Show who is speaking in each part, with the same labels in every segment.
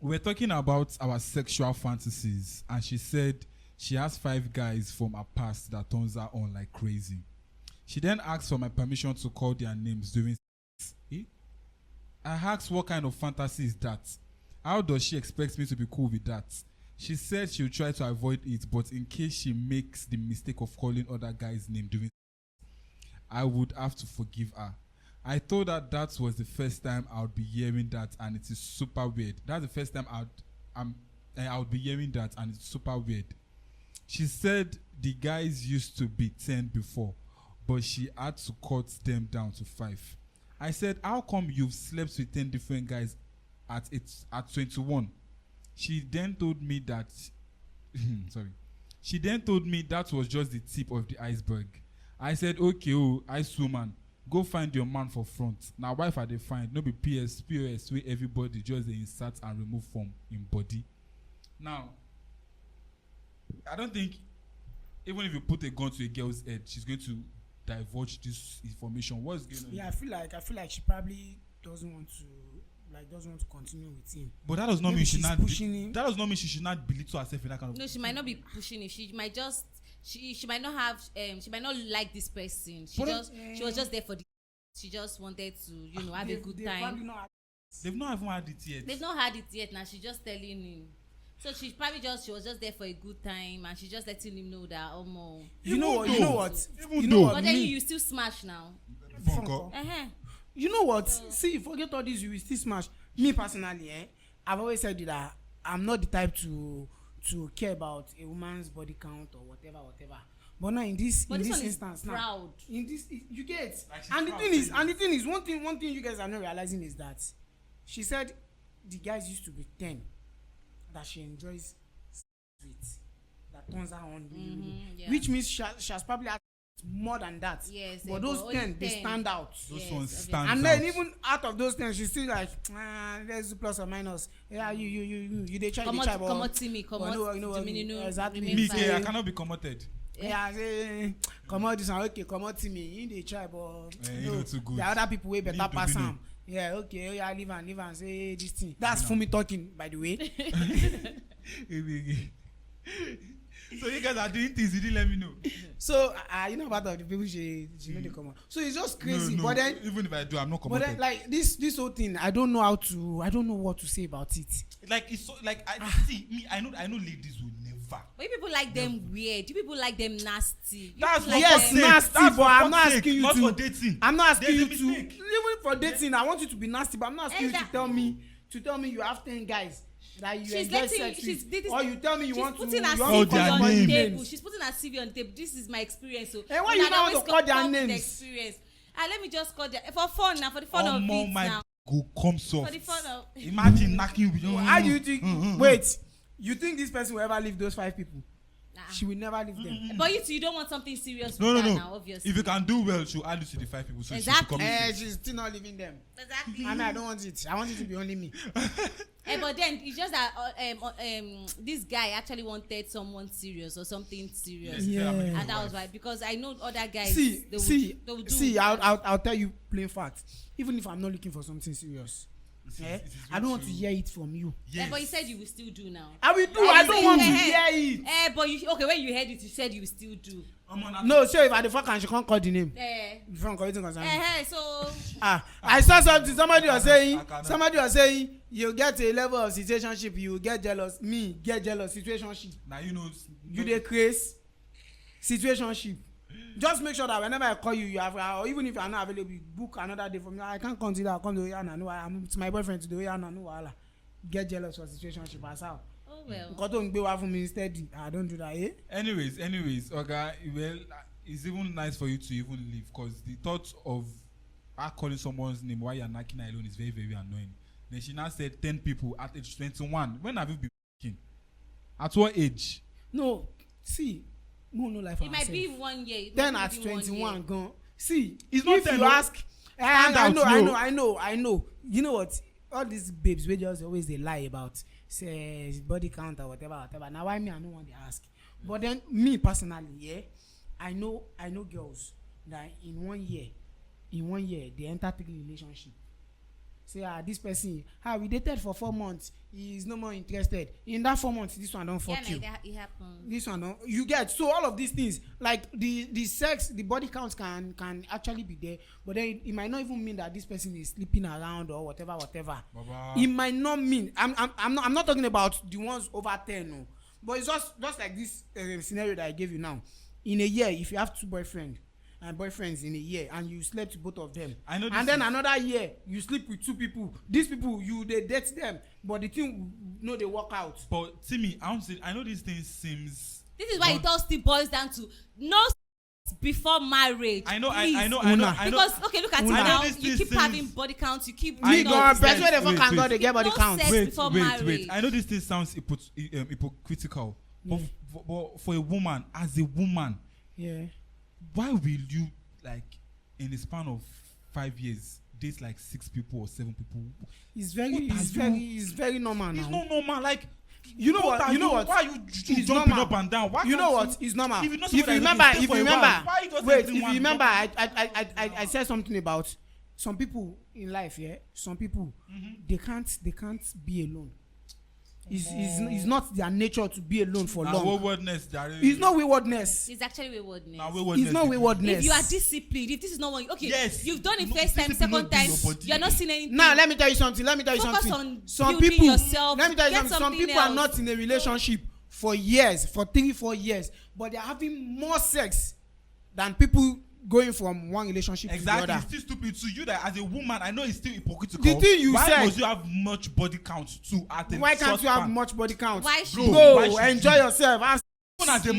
Speaker 1: we're talking about our sexual fantasies, and she said she has 5 guys from her past that turns her on like crazy. She then asked for my permission to call their names during sex. I asked what kind of fantasy is that? How does she expect me to be cool with that? She said she'll try to avoid it, but in case she makes the mistake of calling other guys' name during sex, I would have to forgive her. I told her that was the first time I would be hearing that, and it is super weird. That's the first time I would be hearing that, and it's super weird. She said the guys used to be 10 before, but she had to cut them down to 5. I said, how come you've slept with 10 different guys at 21? She then told me that She then told me that was just the tip of the iceberg. I said, okay, ice woman, go find your man for front. Now, wife I dey find, no be POS where everybody just dey insert and remove from in body. Now, I don't think even if you put a gun to a girl's head, she's going to divulge this information. What's going on?
Speaker 2: Yeah, I feel like she probably doesn't want to continue with him.
Speaker 1: But that does not mean
Speaker 2: she's pushing him.
Speaker 1: That does not mean she should not belittle herself in that kind of.
Speaker 3: No, she might not be pushing it. She might just she might not have she might not like this person. She was just there for the. She just wanted to have a good time.
Speaker 1: They've not even had it yet.
Speaker 3: They've not had it yet. Now she's just telling him. So she was just there for a good time, and she's just letting him know that
Speaker 2: You know what?
Speaker 3: But then you still smash now.
Speaker 2: You know what? See, forget all this. You will still smash. Me personally, I've always said that I'm not the type to care about a woman's body count or whatever. But now in this instance,
Speaker 3: proud.
Speaker 2: Now in this you get, and the thing is, one thing you guys are not realizing is that she said the guys used to be 10 that she enjoys with, that turns her on, which means she has probably had more than that.
Speaker 3: Yes,
Speaker 2: but those 10 they stand out.
Speaker 1: Those ones stand out.
Speaker 2: And then even out of those 10, she's still like, there's plus or minus. Yeah, you they try.
Speaker 3: Come to me,
Speaker 2: exactly.
Speaker 1: Me, I cannot be committed.
Speaker 2: Yeah, say come out this one, okay, come out to me. You dey try, but
Speaker 1: too good.
Speaker 2: there are other people way better pass am. Yeah, okay, leave and say this thing. That's for me talking, by the way.
Speaker 1: So you guys are doing things you didn't let me know.
Speaker 2: So part of the people she know they come out. So it's just crazy.
Speaker 1: No,
Speaker 2: but then
Speaker 1: even if I do, I'm not
Speaker 2: committed. But then like this whole thing, I don't know what to say about it.
Speaker 1: Like it's so like I know ladies will never.
Speaker 3: But you people like them weird. You people like them nasty.
Speaker 1: That's
Speaker 3: like
Speaker 2: yes, nasty. But I'm not asking you
Speaker 1: not
Speaker 2: to.
Speaker 1: For dating.
Speaker 2: I'm not asking you to. Even for dating, I want you to be nasty. But I'm not asking you to tell me you have 10 guys that you enjoy sex with, or you tell me you want to.
Speaker 3: She's putting her CV on the table. She's putting her CV on the table. This is my experience. So
Speaker 2: hey, why you not want to call their names?
Speaker 3: Experience. Let me just call their for fun now. For the fun of it now.
Speaker 1: Go come soft.
Speaker 3: For the fun of.
Speaker 1: Imagine knocking with you.
Speaker 2: How do you think? Wait, you think this person will ever leave those 5 people? Nah. She will never leave them.
Speaker 3: But you don't want something serious
Speaker 1: no.
Speaker 3: now, obviously.
Speaker 1: If you can do well, she'll add you to the 5 people. So
Speaker 3: exactly.
Speaker 2: She's still not leaving them.
Speaker 3: Exactly.
Speaker 2: I don't want it. I want it to be only me.
Speaker 3: But then it's just that this guy actually wanted someone serious or something serious.
Speaker 2: Yeah.
Speaker 3: And that was why, because I know other guys.
Speaker 2: I'll tell you plain fact. Even if I'm not looking for something serious, I don't want to hear it from you.
Speaker 3: Yes. But you said you will still do now.
Speaker 2: I will do. I don't want to hear it.
Speaker 3: But when you heard it, you said you will still do.
Speaker 2: No, sure. If I the fuck and she can't call the name. Before correcting concern.
Speaker 3: So.
Speaker 2: I saw something. Somebody was saying you get a level of situationship, you get jealous. Me get jealous situationship.
Speaker 1: Now
Speaker 2: you dey craze situationship. Just make sure that whenever I call you have, or even if you are not available, book another day for me. I can't consider I'll come to Oyana. No, I'm with my boyfriend today. Oyana, no wahala. Get jealous for situationship as well.
Speaker 3: Oh well.
Speaker 2: Because don't be away from me instead. I don't do that.
Speaker 1: Anyways, okay. Well, it's even nice for you to even leave, because the thought of her calling someone's name while you're knocking her alone is very, very annoying. Then she now said 10 people at age 21. When have you been knocking? At what age?
Speaker 2: No, see. No life.
Speaker 3: It might be 1 year.
Speaker 2: Then at 21 gone. See,
Speaker 1: it's not
Speaker 2: if you ask, I know. You know what? All these babes we just always they lie about say body count or whatever. Now why me? I don't want to ask. But then me personally, I know girls that in one year they enter 3 relationship. say this person we dated for 4 months, he is no more interested. In that 4 months, this one don't fuck you.
Speaker 3: Yeah, it happens.
Speaker 2: This one don't, you get. So all of these things, like the sex, the body counts can actually be there, but then it might not even mean that this person is sleeping around or whatever.
Speaker 1: Baba.
Speaker 2: It might not mean. I'm not talking about the ones over 10, no. But it's just like this scenario that I gave you now. In a year, if you have 2 boyfriends in a year and you slept with both of them, and then another year you sleep with 2 people, these people they date them, but the thing they work out.
Speaker 1: But Timmy, I know this thing seems.
Speaker 3: This is why it all still boils down to no sex before marriage.
Speaker 1: I know.
Speaker 3: Because okay, look at it now. You keep having body counts. You keep.
Speaker 2: Me go on person where the fuck can go they get body counts.
Speaker 1: Wait. I know this thing sounds hypocritical, but for a woman, as a woman,
Speaker 2: yeah.
Speaker 1: Why will you, like, in the span of 5 years, date like 6 people or 7 people?
Speaker 2: It's very normal now.
Speaker 1: It's not normal. Like,
Speaker 2: you know what?
Speaker 1: Why are you jumping up and down? Why
Speaker 2: you know what? It's normal.
Speaker 1: If you remember,
Speaker 2: I said something about some people in life. Yeah, some people they can't be alone. It's not their nature to be alone for long.
Speaker 1: Waywardness.
Speaker 2: It's not waywardness.
Speaker 3: It's actually waywardness.
Speaker 2: It's not waywardness.
Speaker 3: If you are disciplined, if this is not one, okay,
Speaker 1: yes.
Speaker 3: You've done it first time, second time, you're not seeing anything.
Speaker 2: Now let me tell you something.
Speaker 3: Focus on
Speaker 2: some
Speaker 3: building
Speaker 2: people,
Speaker 3: yourself.
Speaker 2: let me tell you something. Some people
Speaker 3: else.
Speaker 2: are not in a relationship for years, for 3-4 years, but they're having more sex than people going from one relationship to the other.
Speaker 1: It's still stupid to you that as a woman, I know it's still hypocritical.
Speaker 2: The thing you
Speaker 1: why
Speaker 2: said.
Speaker 1: must you have much body count too at a
Speaker 2: Why can't
Speaker 1: short
Speaker 2: you have
Speaker 1: span?
Speaker 2: much body count?
Speaker 3: Why should
Speaker 2: Go enjoy yourself.
Speaker 1: Even as a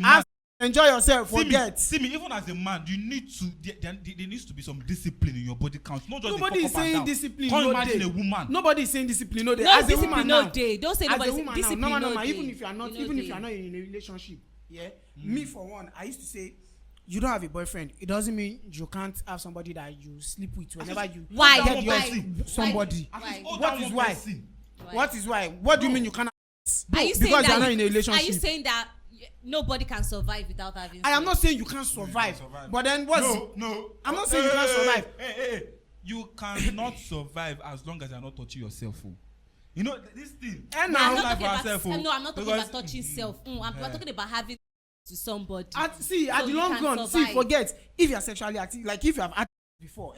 Speaker 1: man.
Speaker 2: Enjoy yourself. Forget.
Speaker 1: See me. Even as a man, you need to. There needs to be some discipline in your body count. Not just
Speaker 2: Nobody is saying discipline.
Speaker 1: Can't
Speaker 2: no
Speaker 1: imagine
Speaker 2: day.
Speaker 1: a woman.
Speaker 2: Nobody is saying discipline. No day.
Speaker 3: No
Speaker 2: as
Speaker 3: discipline,
Speaker 2: a woman
Speaker 3: no
Speaker 2: now,
Speaker 3: day. Don't say nobody saying discipline, no day.
Speaker 2: Even if you are not, even if you are not in a relationship, yeah. Me for one, I used to say, you don't have a boyfriend. It doesn't mean you can't have somebody that you sleep with whenever you get somebody. What is why? What do you mean you cannot?
Speaker 3: Because
Speaker 2: you are not in a relationship.
Speaker 3: Are you saying that nobody can survive without having sex?
Speaker 2: I am not saying you can't survive. But then what's
Speaker 1: no.
Speaker 2: I'm not saying you can't survive.
Speaker 1: Hey. You cannot survive as long as you are not touching yourself. You know this thing.
Speaker 3: I'm not talking about touching self. I'm talking about having to somebody.
Speaker 2: At the long run, forget if you are sexually active, like if you have acted before,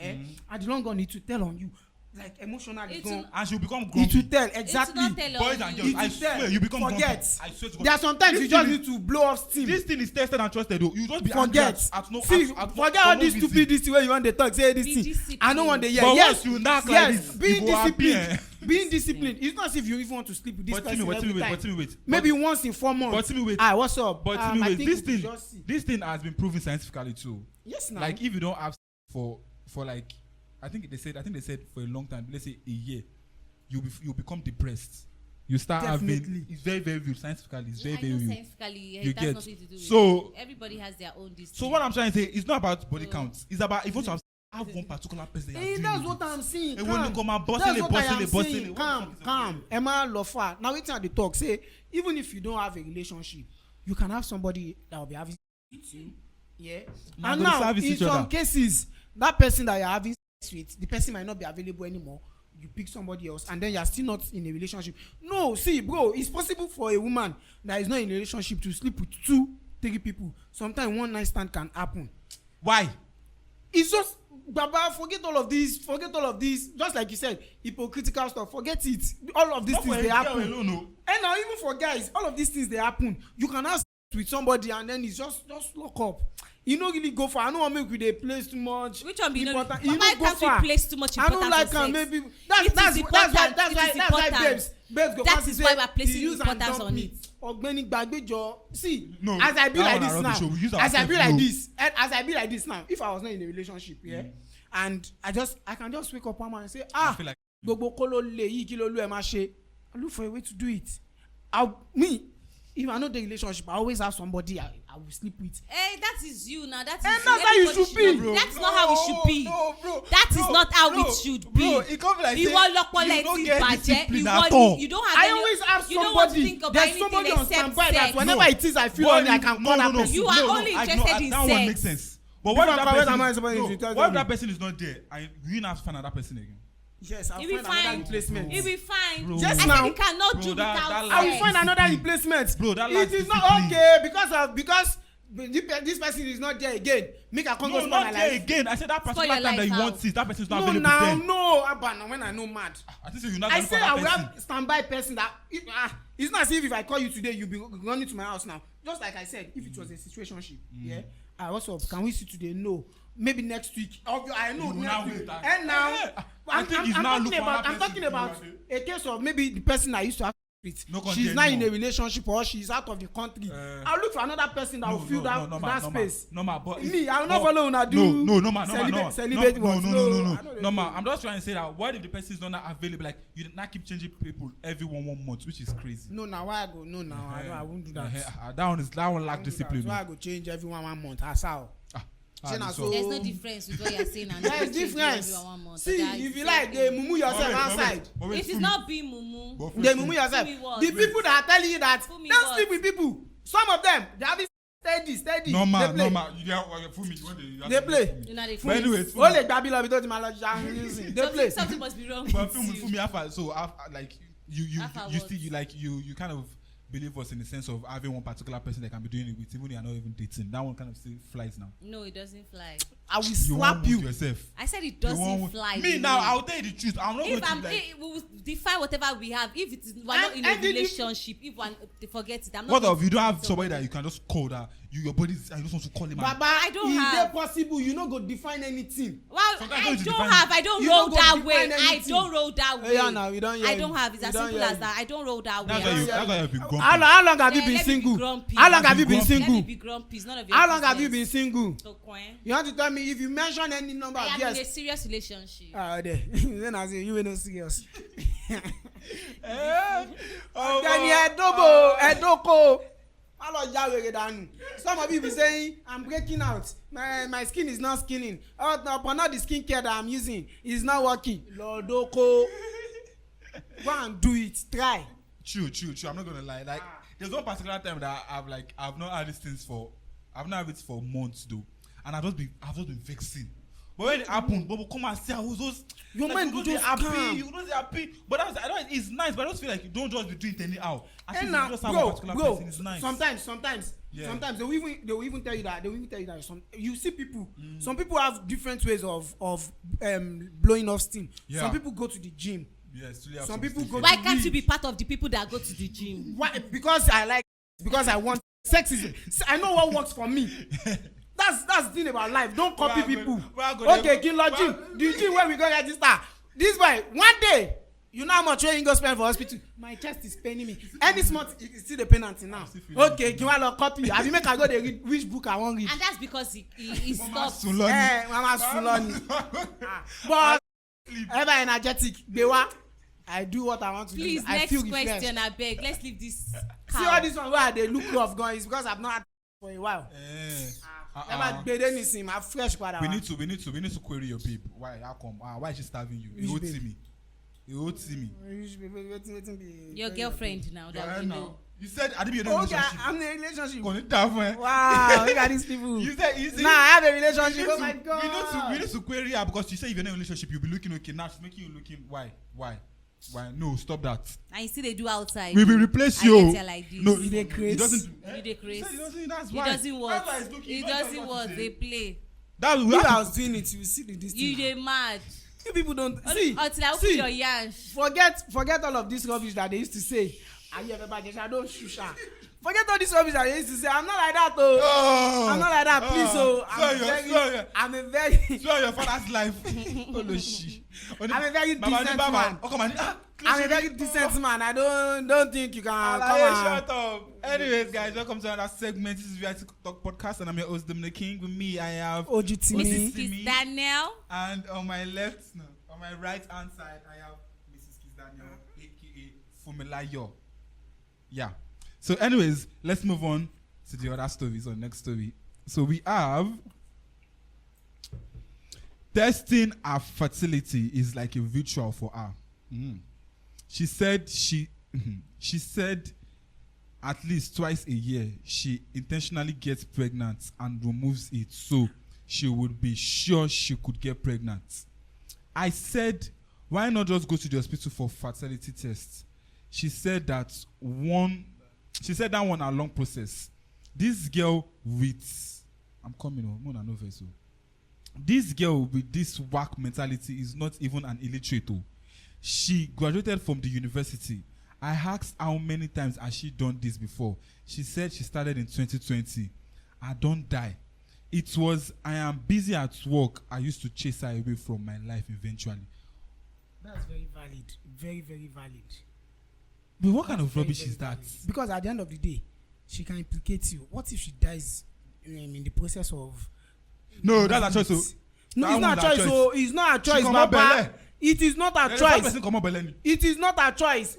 Speaker 2: at the long run, it will tell on you. Like emotionally,
Speaker 1: and she'll become grumpy.
Speaker 2: It will tell exactly.
Speaker 1: Boys and girls, I swear you become grumpy. I swear to God.
Speaker 2: There are sometimes you just need to blow off steam.
Speaker 1: This thing is tested and trusted though. You just be
Speaker 2: forget. Forget all this stupid this way you want to talk. Say this thing. I don't want to hear.
Speaker 1: But
Speaker 2: yes,
Speaker 1: you knock like this,
Speaker 2: being disciplined. Being disciplined. It's not as if you even want to sleep with this person every time.
Speaker 1: Wait.
Speaker 2: Maybe once in 4 months.
Speaker 1: But wait.
Speaker 2: What's up?
Speaker 1: But this thing has been proven scientifically too.
Speaker 2: Yes, now.
Speaker 1: Like if you don't have for like. I think they said for a long time, let's say a year, you become depressed. You start having. It's very very real scientifically. It's very very real.
Speaker 3: Scientifically,
Speaker 1: you
Speaker 3: that's
Speaker 1: get
Speaker 3: nothing to do with
Speaker 1: so
Speaker 3: everybody has their own distance.
Speaker 1: So what I'm trying to say, it's not about body count. It's about if you want to have one particular person.
Speaker 2: That's what I'm saying.
Speaker 1: That's what I am saying.
Speaker 2: Calm. Emma Lofa. Now it's at the talk. Say even if you don't have a relationship, you can have somebody that will be having sex with you. Yeah. And now in some cases, that person that you're having with, the person might not be available anymore. You pick somebody else and then you're still not in a relationship. No, see, bro, it's possible for a woman that is not in a relationship to sleep with 2-3 people. Sometimes one night stand can happen.
Speaker 1: Why?
Speaker 2: It's just Baba, forget all of this. Just like you said, hypocritical stuff. Forget it. All of these things they happen. And now even for guys, all of these things they happen. You can have with somebody and then it's just lock up. You don't really go for. I don't want to make you place too much.
Speaker 3: Which one be
Speaker 2: important?
Speaker 3: Why can't we place too much importance?
Speaker 2: I don't like
Speaker 3: on
Speaker 2: maybe.
Speaker 3: That's
Speaker 2: why babes go.
Speaker 3: That is why we're placing importance on it.
Speaker 2: Ọ̀gbẹ́ni Gbàgbéjọ. See,
Speaker 1: no,
Speaker 2: as I be like this now, if I was not in a relationship, and I can just wake up one morning and say, gbogbo kó ló lè yí kí ló lú ẹ máa ṣe. I look for a way to do it. If I know the relationship, I always have somebody I will sleep with.
Speaker 3: Hey, that is you now. That's
Speaker 2: how you should be.
Speaker 3: That's not how it should be.
Speaker 1: Bro,
Speaker 3: that is not how it should be.
Speaker 1: Bro, it can't be like
Speaker 3: you don't get discipline at
Speaker 1: all.
Speaker 3: You don't have
Speaker 2: I always have somebody. There's somebody on standby that whenever it is I feel only I can call that person.
Speaker 3: You are only interested in sex.
Speaker 1: That one makes sense. But what if that person is not there and you have to find another person again?
Speaker 2: Yes, I'll
Speaker 3: You'll be
Speaker 2: find another
Speaker 3: fine.
Speaker 2: replacement.
Speaker 3: You'll be fine.
Speaker 1: Bro.
Speaker 2: Just
Speaker 3: I
Speaker 2: now.
Speaker 3: said you cannot do
Speaker 1: That
Speaker 3: without
Speaker 2: I will
Speaker 3: sex.
Speaker 2: find another replacement.
Speaker 1: Bro, that
Speaker 2: it
Speaker 1: lacks
Speaker 2: is not
Speaker 1: discipline.
Speaker 2: okay because this person is not there again. Make a come
Speaker 1: No,
Speaker 2: spoil my
Speaker 1: not there
Speaker 2: life.
Speaker 1: again. I said that
Speaker 3: Spoil
Speaker 1: particular
Speaker 3: your
Speaker 1: time that
Speaker 3: life
Speaker 1: you want
Speaker 3: out.
Speaker 1: it, that person is not
Speaker 2: No,
Speaker 1: available
Speaker 2: now,
Speaker 1: then.
Speaker 2: no, Abba, when I know mad.
Speaker 1: I think so you're not
Speaker 2: I
Speaker 1: going for
Speaker 2: say I
Speaker 1: that
Speaker 2: will
Speaker 1: person.
Speaker 2: have standby person that it's not as if I call you today, you'll be running to my house now. Just like I said, if it was a situationship, yeah. What's up? Can we see today? No. Maybe next week. I know
Speaker 1: You will
Speaker 2: next
Speaker 1: now
Speaker 2: week.
Speaker 1: wait that-
Speaker 2: And now,
Speaker 1: Yeah. I think he's now looking for another
Speaker 2: I'm talking
Speaker 1: person
Speaker 2: about
Speaker 1: to do
Speaker 2: a case of maybe the person I used to have with.
Speaker 1: No
Speaker 2: She's
Speaker 1: content
Speaker 2: not in a
Speaker 1: anymore.
Speaker 2: relationship or she's out of the country. I'll look for another person that will fill that space.
Speaker 1: No, but
Speaker 2: Me, I will not follow una do
Speaker 1: no, man.
Speaker 2: celibate
Speaker 1: No.
Speaker 2: ones. I know they
Speaker 1: Man.
Speaker 2: do.
Speaker 1: I'm just trying to say that what if the person is not available? Like you did not keep changing people every 1 month, which is crazy.
Speaker 2: No, now why I go? No, now I won't do that.
Speaker 1: That one lack discipline.
Speaker 2: So I go change everyone 1 month. As how?
Speaker 1: So
Speaker 3: There's no difference with what you're saying and
Speaker 2: There's
Speaker 3: what you do
Speaker 2: difference.
Speaker 3: every 1 month.
Speaker 2: See,
Speaker 3: That is
Speaker 2: if you
Speaker 3: the
Speaker 2: like,
Speaker 3: same
Speaker 2: they
Speaker 3: thing.
Speaker 2: mumu yourself outside.
Speaker 3: It is not being mumu.
Speaker 2: They mumu yourself.
Speaker 3: Fool me what?
Speaker 2: The people that are telling you that
Speaker 3: Fool me
Speaker 2: don't
Speaker 3: what?
Speaker 2: sleep with people. Some of them, they have this steady.
Speaker 1: No,
Speaker 2: They
Speaker 1: man.
Speaker 2: play.
Speaker 1: You fool me. You want to-
Speaker 2: They play.
Speaker 3: You know, they
Speaker 1: But anyways,
Speaker 2: Only Babylon because my lord they play.
Speaker 3: something must be wrong
Speaker 1: but
Speaker 3: with
Speaker 1: fool
Speaker 3: you.
Speaker 1: me after. So like you
Speaker 3: Afterwards.
Speaker 1: still you kind of believe us in the sense of having one particular person that can be doing it with, even if you're not even dating. That one kind of still flies now.
Speaker 3: No, it doesn't fly.
Speaker 2: I will
Speaker 1: You
Speaker 2: slap
Speaker 1: won't
Speaker 2: you.
Speaker 1: move yourself.
Speaker 3: I said it
Speaker 1: You
Speaker 3: doesn't
Speaker 1: won't-
Speaker 3: fly.
Speaker 1: Me
Speaker 3: the
Speaker 1: now,
Speaker 3: way.
Speaker 1: I'll tell you the truth. I'm not
Speaker 3: If
Speaker 1: going
Speaker 3: I'm,
Speaker 1: to like.
Speaker 3: we will define whatever we have. If it is we're not in a
Speaker 2: and did you-
Speaker 3: relationship, if one forget it, I'm not.
Speaker 1: What
Speaker 3: going
Speaker 1: if
Speaker 3: to
Speaker 1: you don't have
Speaker 3: do
Speaker 1: somebody that you can just call that your body is, I just want to call him out.
Speaker 2: Baba,
Speaker 3: I don't
Speaker 2: if
Speaker 3: have.
Speaker 2: they possible, you no go define anything.
Speaker 3: Well,
Speaker 1: Sometimes
Speaker 3: I
Speaker 1: you
Speaker 3: don't
Speaker 1: define-
Speaker 3: have. I don't
Speaker 2: You
Speaker 3: roll
Speaker 2: don't go
Speaker 3: that
Speaker 2: define
Speaker 3: way. I
Speaker 2: anything.
Speaker 3: don't roll that way.
Speaker 2: Yeah, now we don't hear
Speaker 3: I
Speaker 2: you.
Speaker 3: don't have. It's
Speaker 2: We
Speaker 3: as
Speaker 2: don't
Speaker 3: simple
Speaker 2: hear
Speaker 3: as
Speaker 2: you.
Speaker 3: that. I don't roll that
Speaker 1: That's
Speaker 3: way.
Speaker 1: why you've been grumpy.
Speaker 2: How long have you
Speaker 3: Yeah,
Speaker 2: been
Speaker 3: let me be
Speaker 2: single?
Speaker 3: grumpy.
Speaker 2: How long have you been
Speaker 1: Grumpy.
Speaker 3: Let me
Speaker 2: single?
Speaker 3: be grumpy. It's none of your
Speaker 2: How long have you been
Speaker 3: business.
Speaker 2: single?
Speaker 3: So, Kwen,
Speaker 2: You want to tell me if you mention any number
Speaker 3: I
Speaker 2: of
Speaker 3: am in a
Speaker 2: years?
Speaker 3: serious relationship.
Speaker 2: There. Then I say you ain't no serious.
Speaker 1: Oh,
Speaker 2: Then Edoko. Some of you be saying I'm breaking out. My skin is not skinning. Upon all the skincare that I'm using is not working. Lordoko. Go and do it. Try.
Speaker 1: True. I'm not gonna lie. Like, there's one particular time that I've not had these things for, I've not had it for months though, and I've just been vexing. But when it happened, Bobo come and say I was just.
Speaker 2: Your
Speaker 1: like,
Speaker 2: mind
Speaker 1: you
Speaker 2: go
Speaker 1: don't
Speaker 2: just
Speaker 1: say happy,
Speaker 2: calm.
Speaker 1: you don't say happy. But I don't. It's nice, but I just feel like you don't just be doing it anyhow. I think
Speaker 2: And
Speaker 1: you
Speaker 2: now,
Speaker 1: just have a particular
Speaker 2: bro,
Speaker 1: person. It's nice.
Speaker 2: sometimes
Speaker 1: Yeah.
Speaker 2: they will even tell you that you see people. Some people have different ways of blowing off steam.
Speaker 1: Yeah.
Speaker 2: Some people go to the gym.
Speaker 1: Yes, really have
Speaker 2: Some
Speaker 1: some
Speaker 2: people
Speaker 1: stuff.
Speaker 2: go
Speaker 3: Why
Speaker 2: to
Speaker 3: can't
Speaker 2: read.
Speaker 3: you be part of the people that go to the gym?
Speaker 2: Why? Because I want sex is. I know what works for me. That's the thing about life. Don't copy
Speaker 1: Well,
Speaker 2: people.
Speaker 1: well,
Speaker 2: Okay, Kinlo gym. The gym where we go register. This boy, one day, you know how much you go spend for hospital. My chest is paining me. Any small, it's still the pain until now. Okay, Kinlo copy. Have you make I go dey read which book I want read?
Speaker 3: And that's because he
Speaker 1: Mama
Speaker 3: stopped.
Speaker 1: Suloni.
Speaker 2: Mama Suloni. But ever energetic, Bewa. I do what I want to
Speaker 3: Please,
Speaker 2: do. I
Speaker 3: next
Speaker 2: feel refreshed.
Speaker 3: question, I beg. Let's leave this.
Speaker 2: See all this one where they look rough going is because I've not had for a while. Never did anything. I'm fresh, brother.
Speaker 1: We need to query your babe. Why? How come? Why is she starving you?
Speaker 2: Which
Speaker 1: You
Speaker 2: babe?
Speaker 1: Ogteamie. You Ogteamie.
Speaker 3: Your girlfriend now that we know.
Speaker 1: You said I didn't be in a
Speaker 2: Okay,
Speaker 1: relationship.
Speaker 2: I'm in a relationship.
Speaker 1: Gonna die for it.
Speaker 2: Wow, look at these people.
Speaker 1: You said
Speaker 2: Nah, I have a relationship. Oh my
Speaker 1: we
Speaker 2: god.
Speaker 1: need to query her because she said if you're in a relationship, you'll be looking okay. Now she's making you looking. Why? No, stop that.
Speaker 3: And you see they do outside.
Speaker 1: We will replace
Speaker 3: I
Speaker 1: you.
Speaker 3: get you like this.
Speaker 1: No,
Speaker 2: You dey
Speaker 1: it
Speaker 2: craze.
Speaker 1: doesn't.
Speaker 3: You dey craze.
Speaker 1: He doesn't. That's
Speaker 3: It
Speaker 1: why.
Speaker 3: doesn't work.
Speaker 1: That's why it's looking.
Speaker 3: It doesn't work. They play.
Speaker 1: That's
Speaker 2: If I was doing it, you will see this
Speaker 3: You
Speaker 2: thing.
Speaker 3: dey mad.
Speaker 2: You people don't see.
Speaker 3: Until I open
Speaker 2: See,
Speaker 3: your yansh.
Speaker 2: forget all of this rubbish that they used to say. Are you ever bad? I don't shoot. Forget all this rubbish that they used to say. I'm not like that, though.
Speaker 1: Oh,
Speaker 2: I'm not like that, please. So I'm a very
Speaker 1: Swear your father's life. Oloshi.
Speaker 2: I'm a very decent man.
Speaker 1: Oh, come on.
Speaker 2: I'm a very decent man. I don't think you can come
Speaker 1: Shut
Speaker 2: and
Speaker 1: up. Anyways, guys, welcome to another segment. This is VIP Talk Podcast, and I'm your host, Dominoking. With me, I have
Speaker 2: Ogteamie.
Speaker 3: Mrskizzdaniel.
Speaker 1: and on my right hand side, I have Mrskizzdaniel, aka Fumilayo. Yeah. So, anyways, let's move on to the other stories or next story. So we have testing her fertility is like a ritual for her. She said she said at least twice a year she intentionally gets pregnant and removes it so she would be sure she could get pregnant. I said, why not just go to the hospital for fertility tests? She said that one a long process. This girl with, I'm coming on, more than no vessel. This girl with this whack mentality is not even an illiterate. She graduated from the university. I asked how many times has she done this before. She said she started in 2020. I don't die. It was, I am busy at work. I used to chase her away from my life eventually.
Speaker 2: That's very valid. Very, very valid.
Speaker 1: But what kind of rubbish is that?
Speaker 2: Because at the end of the day, she can implicate you. What if she dies in the process of...
Speaker 1: No, that's a choice.
Speaker 2: No, it's not a choice. So it's not a choice, Baba. It is not a choice. It is not a choice.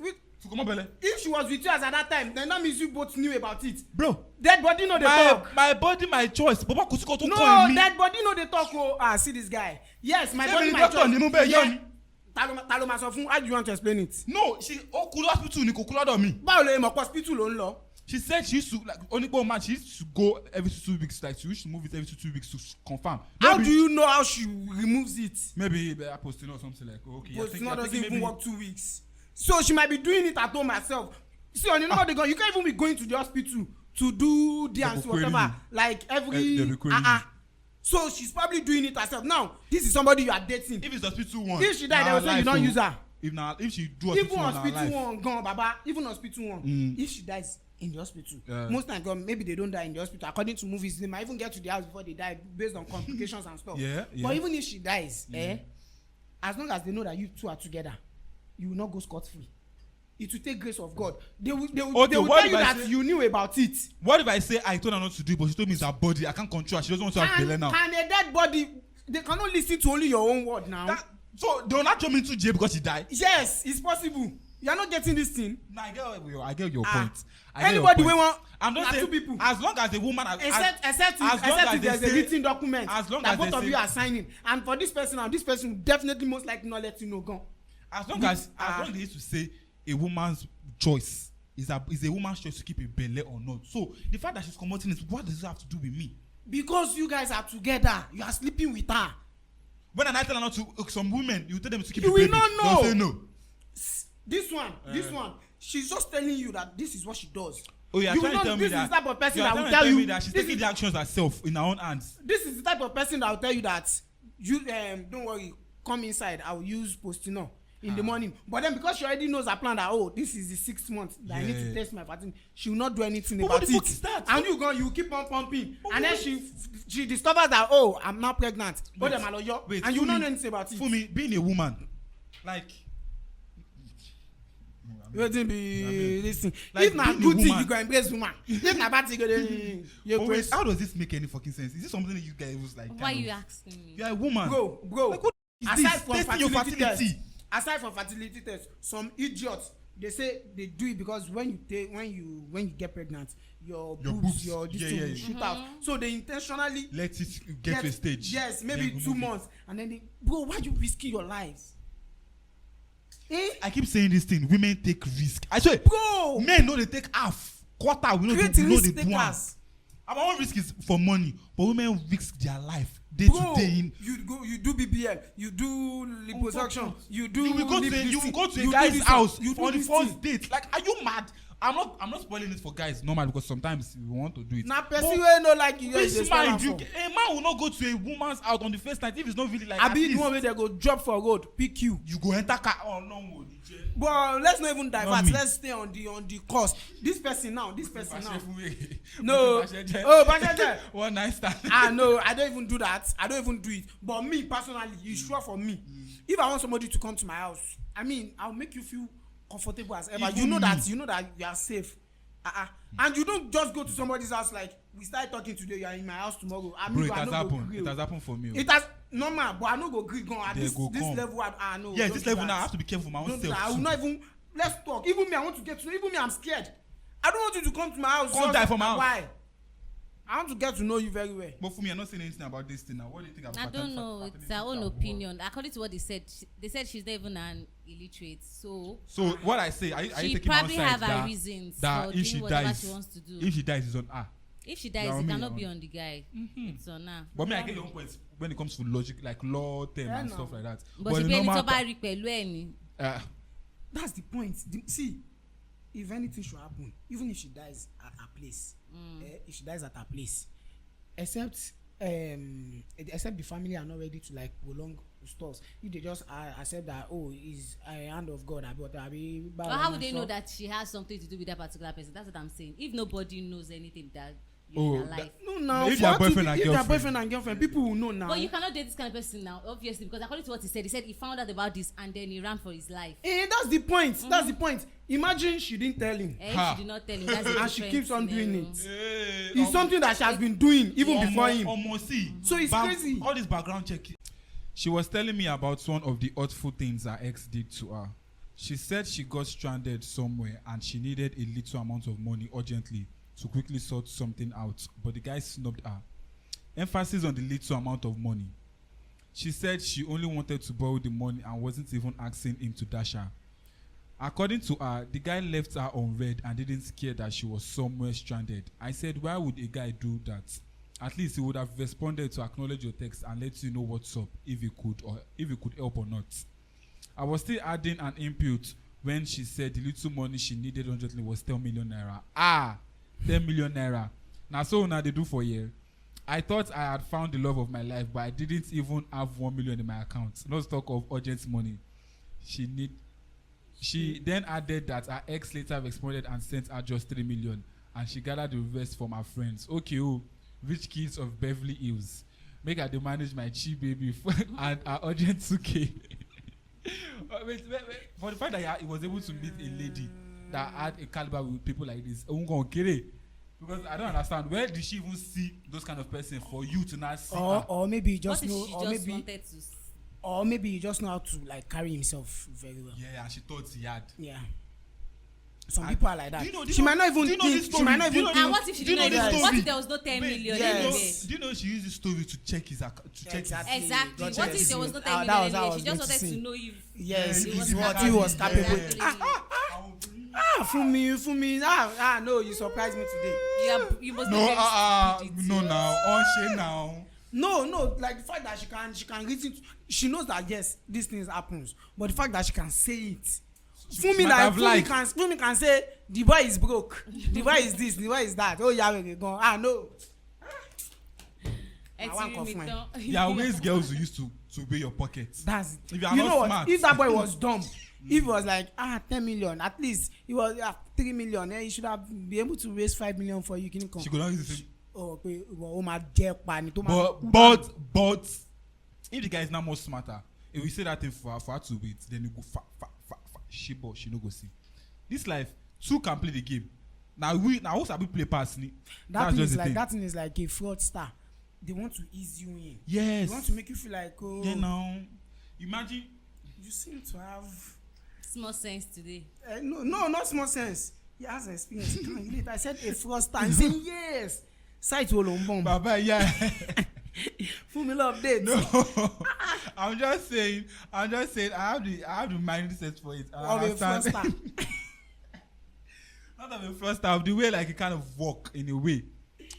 Speaker 2: If she was with you as at that time, then that means you both knew about it.
Speaker 1: Bro,
Speaker 2: dead body know they talk.
Speaker 1: My body, my choice. Baba Kusiko
Speaker 2: no, dead body know they talk. Oh, see this guy. Yes, my body, my choice. Yeah. Taloma Sofun, how do you want to explain it?
Speaker 1: No, she Okulu hospital ni kokulu do me.
Speaker 2: Báwo lè mọ̀ hospital ló ń lọ?
Speaker 1: She said she used to like only man. She used to go every 2 weeks. Like she used to move it every 2 weeks to confirm.
Speaker 2: How do you know how she removes it?
Speaker 1: Maybe posting or something like okay.
Speaker 2: Posting doesn't even work 2 weeks. So she might be doing it at home herself. See, you know how they go. You can't even be going to the hospital to do dance whatever. Like every So she's probably doing it herself. Now, this is somebody you are dating.
Speaker 1: If it's hospital one,
Speaker 2: if she died, they will say you don't use her.
Speaker 1: If she do
Speaker 2: even hospital one, gone, Baba. Even hospital one. If she dies in the hospital, most times maybe they don't die in the hospital. According to movies, they might even get to the house before they die based on complications and stuff.
Speaker 1: Yeah.
Speaker 2: But even if she dies, as long as they know that you two are together, you will not go scot-free. It will take grace of God. They will tell you that you knew about it.
Speaker 1: What if I say I told her not to do it, but she told me it's her body. I can't control her. She doesn't want to have belly now.
Speaker 2: And a dead body, they cannot listen to only your own word now.
Speaker 1: So they will not throw me into jail because she died?
Speaker 2: Yes, it's possible. You are not getting this thing.
Speaker 1: No, I get your point.
Speaker 2: Anybody we want.
Speaker 1: I'm not saying
Speaker 2: 2 people.
Speaker 1: As long as the woman
Speaker 2: except if there's a written document that both of you are signing, and for this person now, this person will definitely most likely not let you know. Gone.
Speaker 1: As long as they used to say a woman's choice is a woman's choice to keep a belly or not. So the fact that she's promoting it, what does it have to do with me?
Speaker 2: Because you guys are together, you are sleeping with her.
Speaker 1: When I tell her not to, some women, you tell them to keep
Speaker 2: you
Speaker 1: a baby.
Speaker 2: You will not know.
Speaker 1: They'll say no.
Speaker 2: This one, she's just telling you that this is what she does.
Speaker 1: Oh, yeah, trying to tell me that.
Speaker 2: This is the type of person that will tell you
Speaker 1: that she's taking the actions herself in her own hands.
Speaker 2: This is the type of person that will tell you that you don't worry, come inside. I will use Postino in the morning. But then because she already knows her plan that this is the 6th month that I need to test my vaccine, she will not do anything about it.
Speaker 1: What is that?
Speaker 2: And you keep on pumping, and then she discovers that I'm not pregnant. Wait, and you don't know anything about it.
Speaker 1: For me, being a woman, like.
Speaker 2: Wetin be this thing? Like, if na good thing you go embrace woman, if na bad thing you go embrace.
Speaker 1: How does this make any fucking sense? Is this something that you guys was like?
Speaker 3: Why are you asking me?
Speaker 1: You are a woman,
Speaker 2: bro.
Speaker 1: Like, what is
Speaker 2: aside
Speaker 1: this?
Speaker 2: from fertility test, some idiots they say they do it because when you get pregnant, your boobs your this thing will shoot out. So they intentionally
Speaker 1: let it get to a stage.
Speaker 2: Yes, maybe 2 months, and then why you risking your lives?
Speaker 1: I keep saying this thing. Women take risk. I swear,
Speaker 2: bro.
Speaker 1: Men know they take half, quarter. We know they do one. Our own risk is for money, but women risk their life day to day.
Speaker 2: You do BBL, you do liposuction, you will go
Speaker 1: to a guy's house on the first date. Like, are you mad? I'm not spoiling it for guys normal because sometimes we want to do it.
Speaker 2: Now, person wey no like you,
Speaker 1: a man will not go to a woman's house on the first night if it's not really like.
Speaker 2: I be the one where they go drop for road, pick you.
Speaker 1: You go enter car. Oh no,
Speaker 2: but let's not even divert. Let's stay on the course. This person now. No. Bacheje.
Speaker 1: One night stand.
Speaker 2: No, I don't even do that. I don't even do it. But me personally, it's sure for me. If I want somebody to come to my house, I mean, I'll make you feel comfortable as ever. You know that you are safe. And you don't just go to somebody's house like we start talking today, you are in my house tomorrow.
Speaker 1: Bro, it has happened. It has happened for me.
Speaker 2: It has normal, but I no go gree gone at this level. I know.
Speaker 1: Yeah, this level now I have to be careful for my own self.
Speaker 2: I will not even. Let's talk. Even me, I want to get to know. Even me, I'm scared. I don't want you to come to my house.
Speaker 1: Come die for my house.
Speaker 2: Why? I want to get to know you very well.
Speaker 1: But for me, I'm not saying anything about this thing now. What do you think about?
Speaker 3: I don't know. It's her own opinion. According to what they said she's not even an illiterate. So
Speaker 1: what I say, are you
Speaker 3: she
Speaker 1: taking my
Speaker 3: probably
Speaker 1: side
Speaker 3: have her reasons
Speaker 1: that
Speaker 3: for
Speaker 1: if she
Speaker 3: doing whatever
Speaker 1: dies,
Speaker 3: she wants to do.
Speaker 1: If she dies, it's on her.
Speaker 3: If she dies, it cannot be on the guy. It's on her.
Speaker 1: But me, I get your own points when it comes to logic, like law term and stuff like that.
Speaker 3: But she
Speaker 1: no matter,
Speaker 2: that's the point. See, if anything should happen, even if she dies at her place, if she dies at her place, except the family are not ready to like prolong stuff. If they just accept that is a hand of God, but
Speaker 3: how would they know that she has something to do with that particular person? That's what I'm saying. If nobody knows anything that you're in her life.
Speaker 2: No, now
Speaker 1: if they're boyfriend
Speaker 2: and girlfriend, people will know now.
Speaker 3: But you cannot date this kind of person now, obviously, because according to what he said he found out about this and then he ran for his life.
Speaker 2: That's the point. That's the point. Imagine she didn't tell him.
Speaker 3: She did not tell him. That's
Speaker 2: and she keeps on doing it. It's something that she has been doing even before him. So it's crazy.
Speaker 1: All this background check. She was telling me about one of the hurtful things her ex did to her. She said she got stranded somewhere and she needed a little amount of money urgently to quickly sort something out, but the guy snubbed her. Emphasis on the little amount of money. She said she only wanted to borrow the money and wasn't even asking him to dash her. According to her, the guy left her on red and didn't care that she was somewhere stranded. I said, why would a guy do that? At least he would have responded to acknowledge your text and let you know what's up if he could help or not. I was still adding an input when she said the little money she needed urgently was 10 million naira. 10 million naira. Now so now they do for a year. I thought I had found the love of my life, but I didn't even have 1 million in my account. No talk of urgent money. She then added that her ex later responded and sent her just 3 million, and she gathered the rest from her friends. Okay, rich kids of Beverly Hills. Make her manage my cheap baby and her urgent 2K. wait. For the fact that he was able to meet a lady that had a caliber with people like this, because I don't understand, where did she even see those kind of person for you to not see her?
Speaker 2: Or maybe you just know,
Speaker 3: or
Speaker 2: maybe you just know how to like carry himself very well.
Speaker 1: Yeah, and she thought he had.
Speaker 2: Yeah. Some people are like that. She might not even think. She might not even.
Speaker 3: And what if she didn't know? What if there was no 10 million anyway?
Speaker 1: Do you know she used the story to check his account?
Speaker 3: Exactly. What if there was no 10 million anyway? She just wanted to know if.
Speaker 2: Yes, what he was capable. For me. No, you surprised me today.
Speaker 3: You must be very stupid.
Speaker 1: No, now.
Speaker 2: No, like the fact that she can read it, she knows that yes, these things happens, but the fact that she can say it. Fumi can say the boy is broke, the boy is this, the boy is that. Oh yeah, we go. No.
Speaker 1: There are always girls who used to weigh your pockets.
Speaker 2: That's
Speaker 1: if you are not smart.
Speaker 2: If that boy was dumb, if he was like 10 million, at least he was 3 million, he should have been able to raise 5 million for you.
Speaker 1: She could not use the same. But if the guy is now more smarter, if we say that thing for her to wait, then you go she no go see. This life, two can play the game. Now who sabi play pass ni?
Speaker 2: That thing is like a fraudster. They want to ease you in.
Speaker 1: Yes.
Speaker 2: They want to make you feel like
Speaker 1: imagine
Speaker 2: you seem to have
Speaker 3: small sense today.
Speaker 2: No, not small sense. He has experience. I said a fraudster. He said yes. Site Olombom.
Speaker 1: Baba, yeah.
Speaker 2: Formula update.
Speaker 1: No. I'm just saying I have the mindset for it.
Speaker 2: Of a fraudster.
Speaker 1: Not of a fraudster, of the way like it kind of work in a way.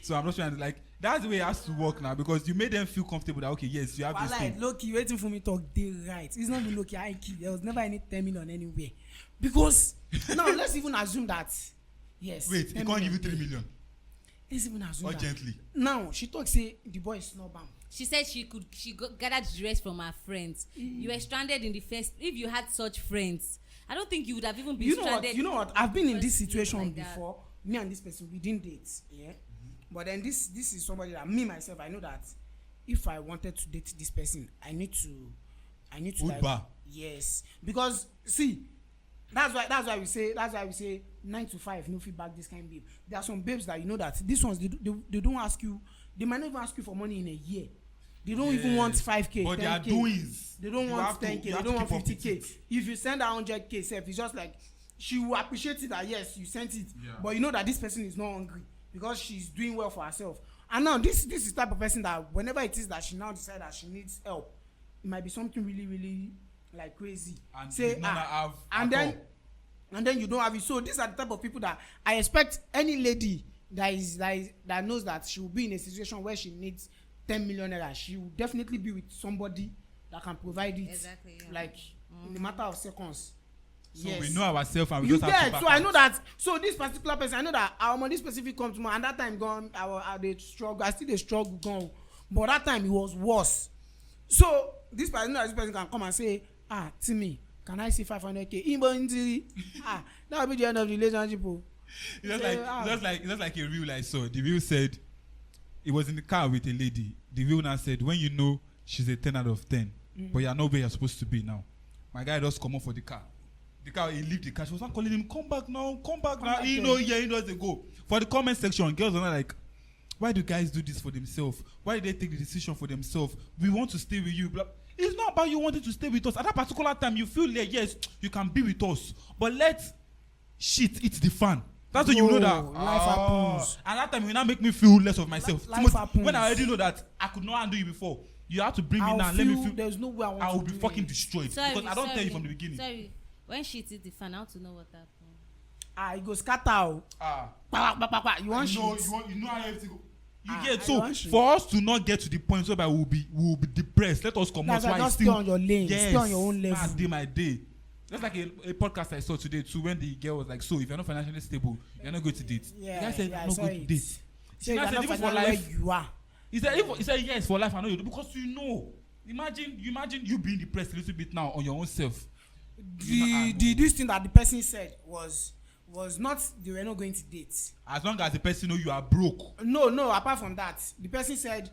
Speaker 1: So I'm not trying to like that's the way it has to work now, because you made them feel comfortable that okay, yes, you have this thing.
Speaker 2: Loki waiting for me to talk day right. It's not even Loki. There was never any 10 million anywhere. Because now let's even assume that yes.
Speaker 1: Wait, he can't give you 3 million.
Speaker 2: Let's even assume
Speaker 1: urgently.
Speaker 2: That. Now she talks say the boy is not bam.
Speaker 3: She said she gathered the rest from her friends. You were stranded in the first. If you had such friends, I don't think you would have even been stranded.
Speaker 2: You know what? I've been in this situation like before. Me and this person, we didn't date. Yeah. But then this is somebody that me myself, I know that if I wanted to date this person, I need to like, yes, because see, that's why we say 9 to 5 no feedback this kind of babe. There are some babes that you know that these ones they don't ask you, they might not even ask you for money in a year. They don't even want 5K.
Speaker 1: But
Speaker 2: 10K.
Speaker 1: they are doings.
Speaker 2: They don't want 10K. They don't want 50K. If you send her 100K, self, it's just like she will appreciate it that yes, you sent it. Yeah. But you know that this person is not hungry because she's doing well for herself. And now this is the type of person that whenever it is that she now decides that she needs help, it might be something really, really like crazy.
Speaker 1: And say
Speaker 2: and then you don't have it. So these are the type of people that I expect any lady that knows that she will be in a situation where she needs 10 million naira, she will definitely be with somebody that can provide it. Exactly. Yeah. Like in a matter of seconds.
Speaker 1: So we know ourselves and we just have to back
Speaker 2: so I know that. So this particular person, I know that our money specific come to me, and that time gone, I struggle. I still dey struggle gone, but that time it was worse. So this person can come and say, Timmy, can I see 500k? That will be the end of the relationship.
Speaker 1: It's like a real I saw. The real said, it was in the car with a lady. The real now said, when you know she's a 10 out of 10, but you're not where you're supposed to be now. My guy just come up for the car. The car, he leave the car. She was not calling him, come back now. He knows they go. For the comment section, girls are not like, why do guys do this for themselves? Why do they take the decision for themselves? We want to stay with you. Blah. It's not about you wanting to stay with us. At that particular time, you feel like, yes, you can be with us. But let shit hit the fan. That's when you know that
Speaker 2: life happens.
Speaker 1: And that time, it will not make me feel less of myself.
Speaker 2: Life happens.
Speaker 1: When I already know that I could not handle you before, you have to bring me down. Let me feel.
Speaker 2: There's no way
Speaker 1: I will be fucking destroyed. Because I don't tell you from the beginning.
Speaker 3: Sorry. When shit hit the fan, I want to know what happened.
Speaker 2: It goes scatter. You want shit?
Speaker 1: You know how everything go. You get so for us to not get to the point where we'll be depressed. Let us come out.
Speaker 2: Just stay on your lane. Yes, stay on your own level.
Speaker 1: My day. That's like a podcast I saw today too, when the girl was like, so if you're not financially stable, you're not going to date.
Speaker 2: Yeah,
Speaker 1: the guy said, I'm not going to date.
Speaker 2: So you're not
Speaker 1: even for life.
Speaker 2: You are.
Speaker 1: He said yes, for life I know you do, because you know. Imagine you being depressed a little bit now on your own self.
Speaker 2: This thing that the person said was not they were not going to date.
Speaker 1: As long as the person know you are broke.
Speaker 2: No, apart from that, the person said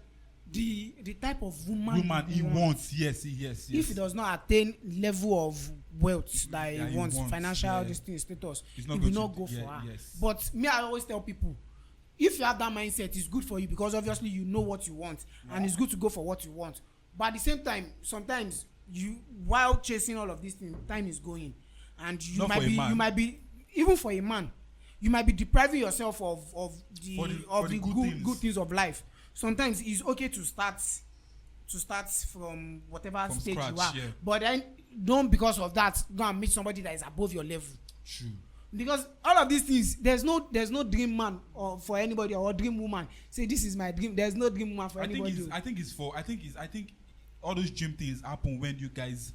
Speaker 2: the type of woman
Speaker 1: he wants, yes.
Speaker 2: If he does not attain level of wealth that he wants, financial status, he will not go for her. Yes. But me, I always tell people, if you have that mindset, it's good for you, because obviously you know what you want, and it's good to go for what you want. But at the same time, sometimes while chasing all of these things, time is going, and you might be even for a man, you might be depriving yourself of the good things of life. Sometimes it's okay to start from whatever stage
Speaker 1: scratch,
Speaker 2: you are,
Speaker 1: yeah.
Speaker 2: But then don't, because of that, go and meet somebody that is above your level.
Speaker 1: True.
Speaker 2: Because all of these things, there's no dream man or for anybody, or dream woman. Say this is my dream. There's no dream woman for anybody.
Speaker 1: I think all those dream things happen when you guys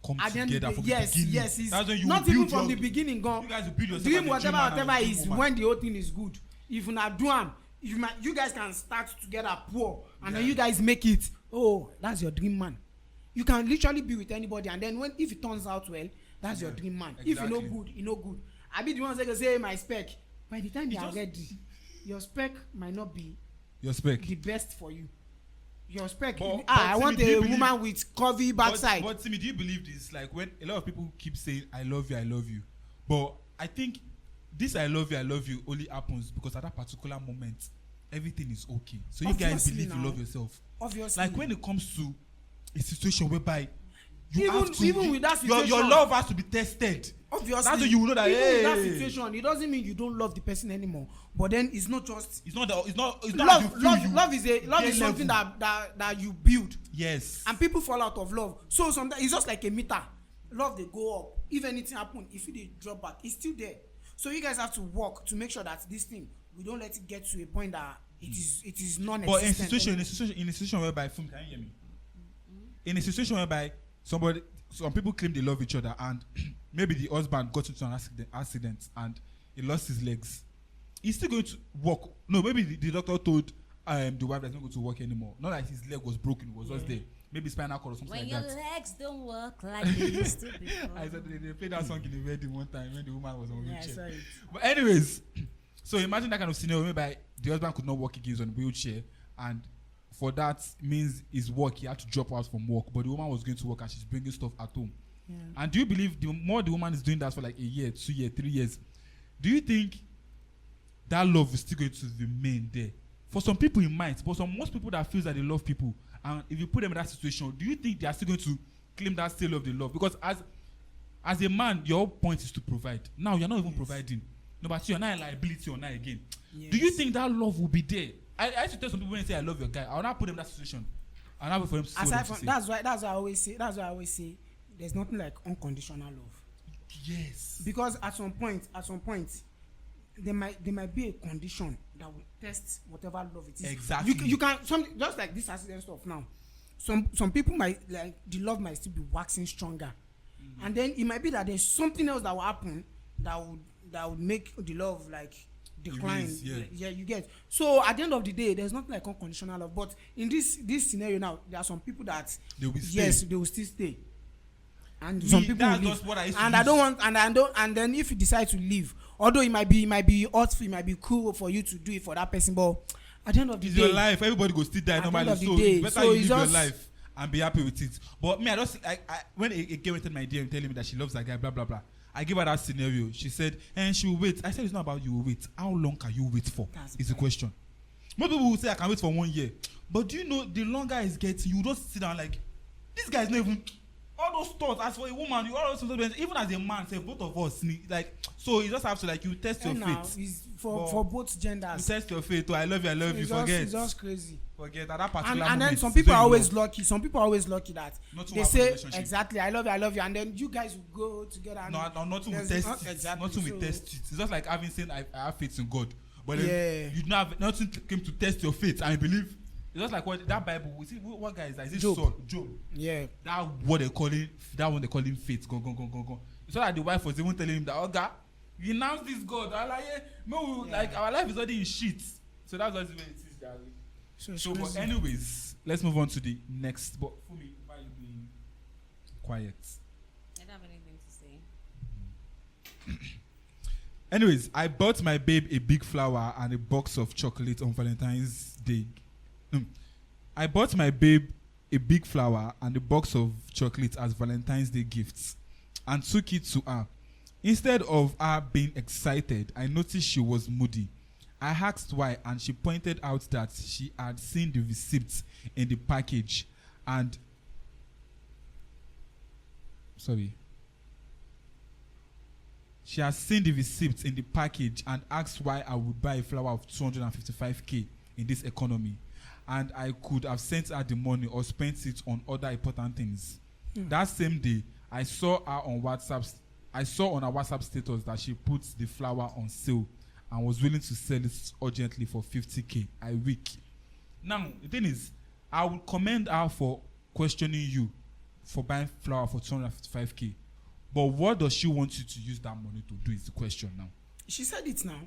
Speaker 1: come together from the beginning.
Speaker 2: Yes.
Speaker 1: That's when you
Speaker 2: not even from the beginning. Go.
Speaker 1: You guys will build yourself.
Speaker 2: Dream whatever is when the whole thing is good. If you not do them, you guys can start together poor, and then you guys make it. Oh, that's your dream man. You can literally be with anybody, and then if it turns out well, that's your dream man. Exactly. If you know good, you know good. I be the ones that say my spec. By the time you are ready, your spec might not be the best for you. Your spec. I want a woman with curvy backside.
Speaker 1: But Timmy, do you believe this? Like, when a lot of people keep saying I love you, but I think this I love you only happens because at that particular moment everything is okay. So you guys believe you love yourself.
Speaker 2: Obviously.
Speaker 1: Like when it comes to a situation whereby
Speaker 2: even with that situation,
Speaker 1: your love has to be tested.
Speaker 2: Obviously,
Speaker 1: that's when you know that.
Speaker 2: Even in that situation, it doesn't mean you don't love the person anymore. But then it's not just.
Speaker 1: It's not
Speaker 2: love is something that you build.
Speaker 1: Yes.
Speaker 2: And people fall out of love. So sometimes it's just like a meter. Love they go up. If anything happen, if they drop back, it's still there. So you guys have to work to make sure that this thing, we don't let it get to a point that it is non-existent.
Speaker 1: But in a situation whereby, can you hear me? In a situation whereby some people claim they love each other, and maybe the husband got into an accident and he lost his legs, he's still going to work. No, maybe the doctor told the wife that's not going to work anymore. Not that his leg was broken, it was just there. Maybe spinal cord or something like that.
Speaker 3: When your legs don't work like they used to before.
Speaker 1: I said they played that song in the wedding one time when the woman was on wheelchair. But anyways, so imagine that kind of scenario whereby the husband could not work again, he's on a wheelchair, and for that means his work, he had to drop out from work, but the woman was going to work and she's bringing stuff at home. Yeah. And do you believe the more the woman is doing that for like a year, 2 years, 3 years, do you think that love is still going to remain there? For some people it might, but most people that feel that they love people, and if you put them in that situation, do you think they are still going to claim that still love they love? Because as a man, your whole point is to provide. Now you're not even providing. No, but you're not a liability or not again. Yes. Do you think that love will be there? I used to tell some people when they say I love your guy, I will not put them in that situation. I'll not wait for them to say what they say. That's why I always say
Speaker 2: there's nothing like unconditional love.
Speaker 1: Yes.
Speaker 2: Because at some point, there might be a condition that will test whatever love it is.
Speaker 1: Exactly.
Speaker 2: You can just like this accident stuff now. Some people might like the love might still be waxing stronger, and then it might be that there's something else that will happen that would make the love like decline.
Speaker 1: Erase, yeah.
Speaker 2: You get. So at the end of the day, there's not like unconditional love. But in this scenario now, there are some people that
Speaker 1: They will stay.
Speaker 2: yes, they will still stay. And some people
Speaker 1: that's
Speaker 2: will leave.
Speaker 1: just what I used to
Speaker 2: And
Speaker 1: use.
Speaker 2: I don't want and then if you decide to leave, although it might be hurtful, it might be cool for you to do it for that person, but at the end of the
Speaker 1: It's
Speaker 2: day,
Speaker 1: your life. Everybody go still die
Speaker 2: At the
Speaker 1: normally.
Speaker 2: end of the
Speaker 1: So
Speaker 2: day,
Speaker 1: it's better
Speaker 2: so
Speaker 1: you
Speaker 2: it's
Speaker 1: live your
Speaker 2: just-
Speaker 1: life and be happy with it. But me, I when a girl entered my DM telling me that she loves that guy, blah blah blah. I gave her that scenario. She said, and she will wait. I said, it's not about you will wait. How long can you wait for?
Speaker 2: That's
Speaker 1: Is the
Speaker 2: right.
Speaker 1: question. Most people will say I can wait for 1 year. But do you know the longer it's getting, you just sit down like, this guy is not even all those thoughts. As for a woman, you all those even as a man, say both of us need like so you just have to like you test your
Speaker 2: and now
Speaker 1: faith.
Speaker 2: it's
Speaker 1: But
Speaker 2: for both
Speaker 1: You
Speaker 2: genders.
Speaker 1: test your faith. Oh, I love you,
Speaker 2: It's
Speaker 1: you.
Speaker 2: just,
Speaker 1: Forget.
Speaker 2: it's just crazy.
Speaker 1: Forget at that particular
Speaker 2: And then
Speaker 1: moment,
Speaker 2: some
Speaker 1: it's
Speaker 2: people are
Speaker 1: when you
Speaker 2: always
Speaker 1: love.
Speaker 2: lucky. Some people are always lucky that
Speaker 1: Not to
Speaker 2: they
Speaker 1: have a
Speaker 2: say
Speaker 1: relationship.
Speaker 2: exactly I love you, and then you guys will go together. And
Speaker 1: No, nothing will
Speaker 2: there's
Speaker 1: test it.
Speaker 2: exactly,
Speaker 1: Nothing will
Speaker 2: so-
Speaker 1: test it. It's just like having said I have faith in God, but then
Speaker 2: Yeah.
Speaker 1: you don't have nothing came to test your faith and you believe. It's just like what that Bible. We see what guy is that? Is it
Speaker 2: Job.
Speaker 1: Saul? Job.
Speaker 2: Yeah.
Speaker 1: That what they call it. That one they call him faith. Go. It's not like the wife was even telling him that, oh God, you announce this God. I like, no,
Speaker 2: Yeah.
Speaker 1: like our life is already in shit. So that's just the way it is, Gary.
Speaker 2: So, it's
Speaker 1: So, but
Speaker 2: crazy.
Speaker 1: anyways, let's move on to the next. But for me, why are you being quiet?
Speaker 3: I don't have anything to say.
Speaker 1: Anyways, I bought my babe a big flower and a box of chocolate on Valentine's Day. I bought my babe a big flower and a box of chocolate as Valentine's Day gifts and took it to her. Instead of her being excited, I noticed she was moody. I asked why, and she pointed out that she had seen the receipt in the package and she has seen the receipt in the package and asked why I would buy a flower of 255k in this economy, and I could have sent her the money or spent it on other important things. That same day, I saw on her WhatsApp status that she put the flower on sale and was willing to sell it urgently for 50k. I weak. Now the thing is, I would commend her for questioning you for buying flower for 255k. But what does she want you to use that money to do is the question now.
Speaker 2: She said it now.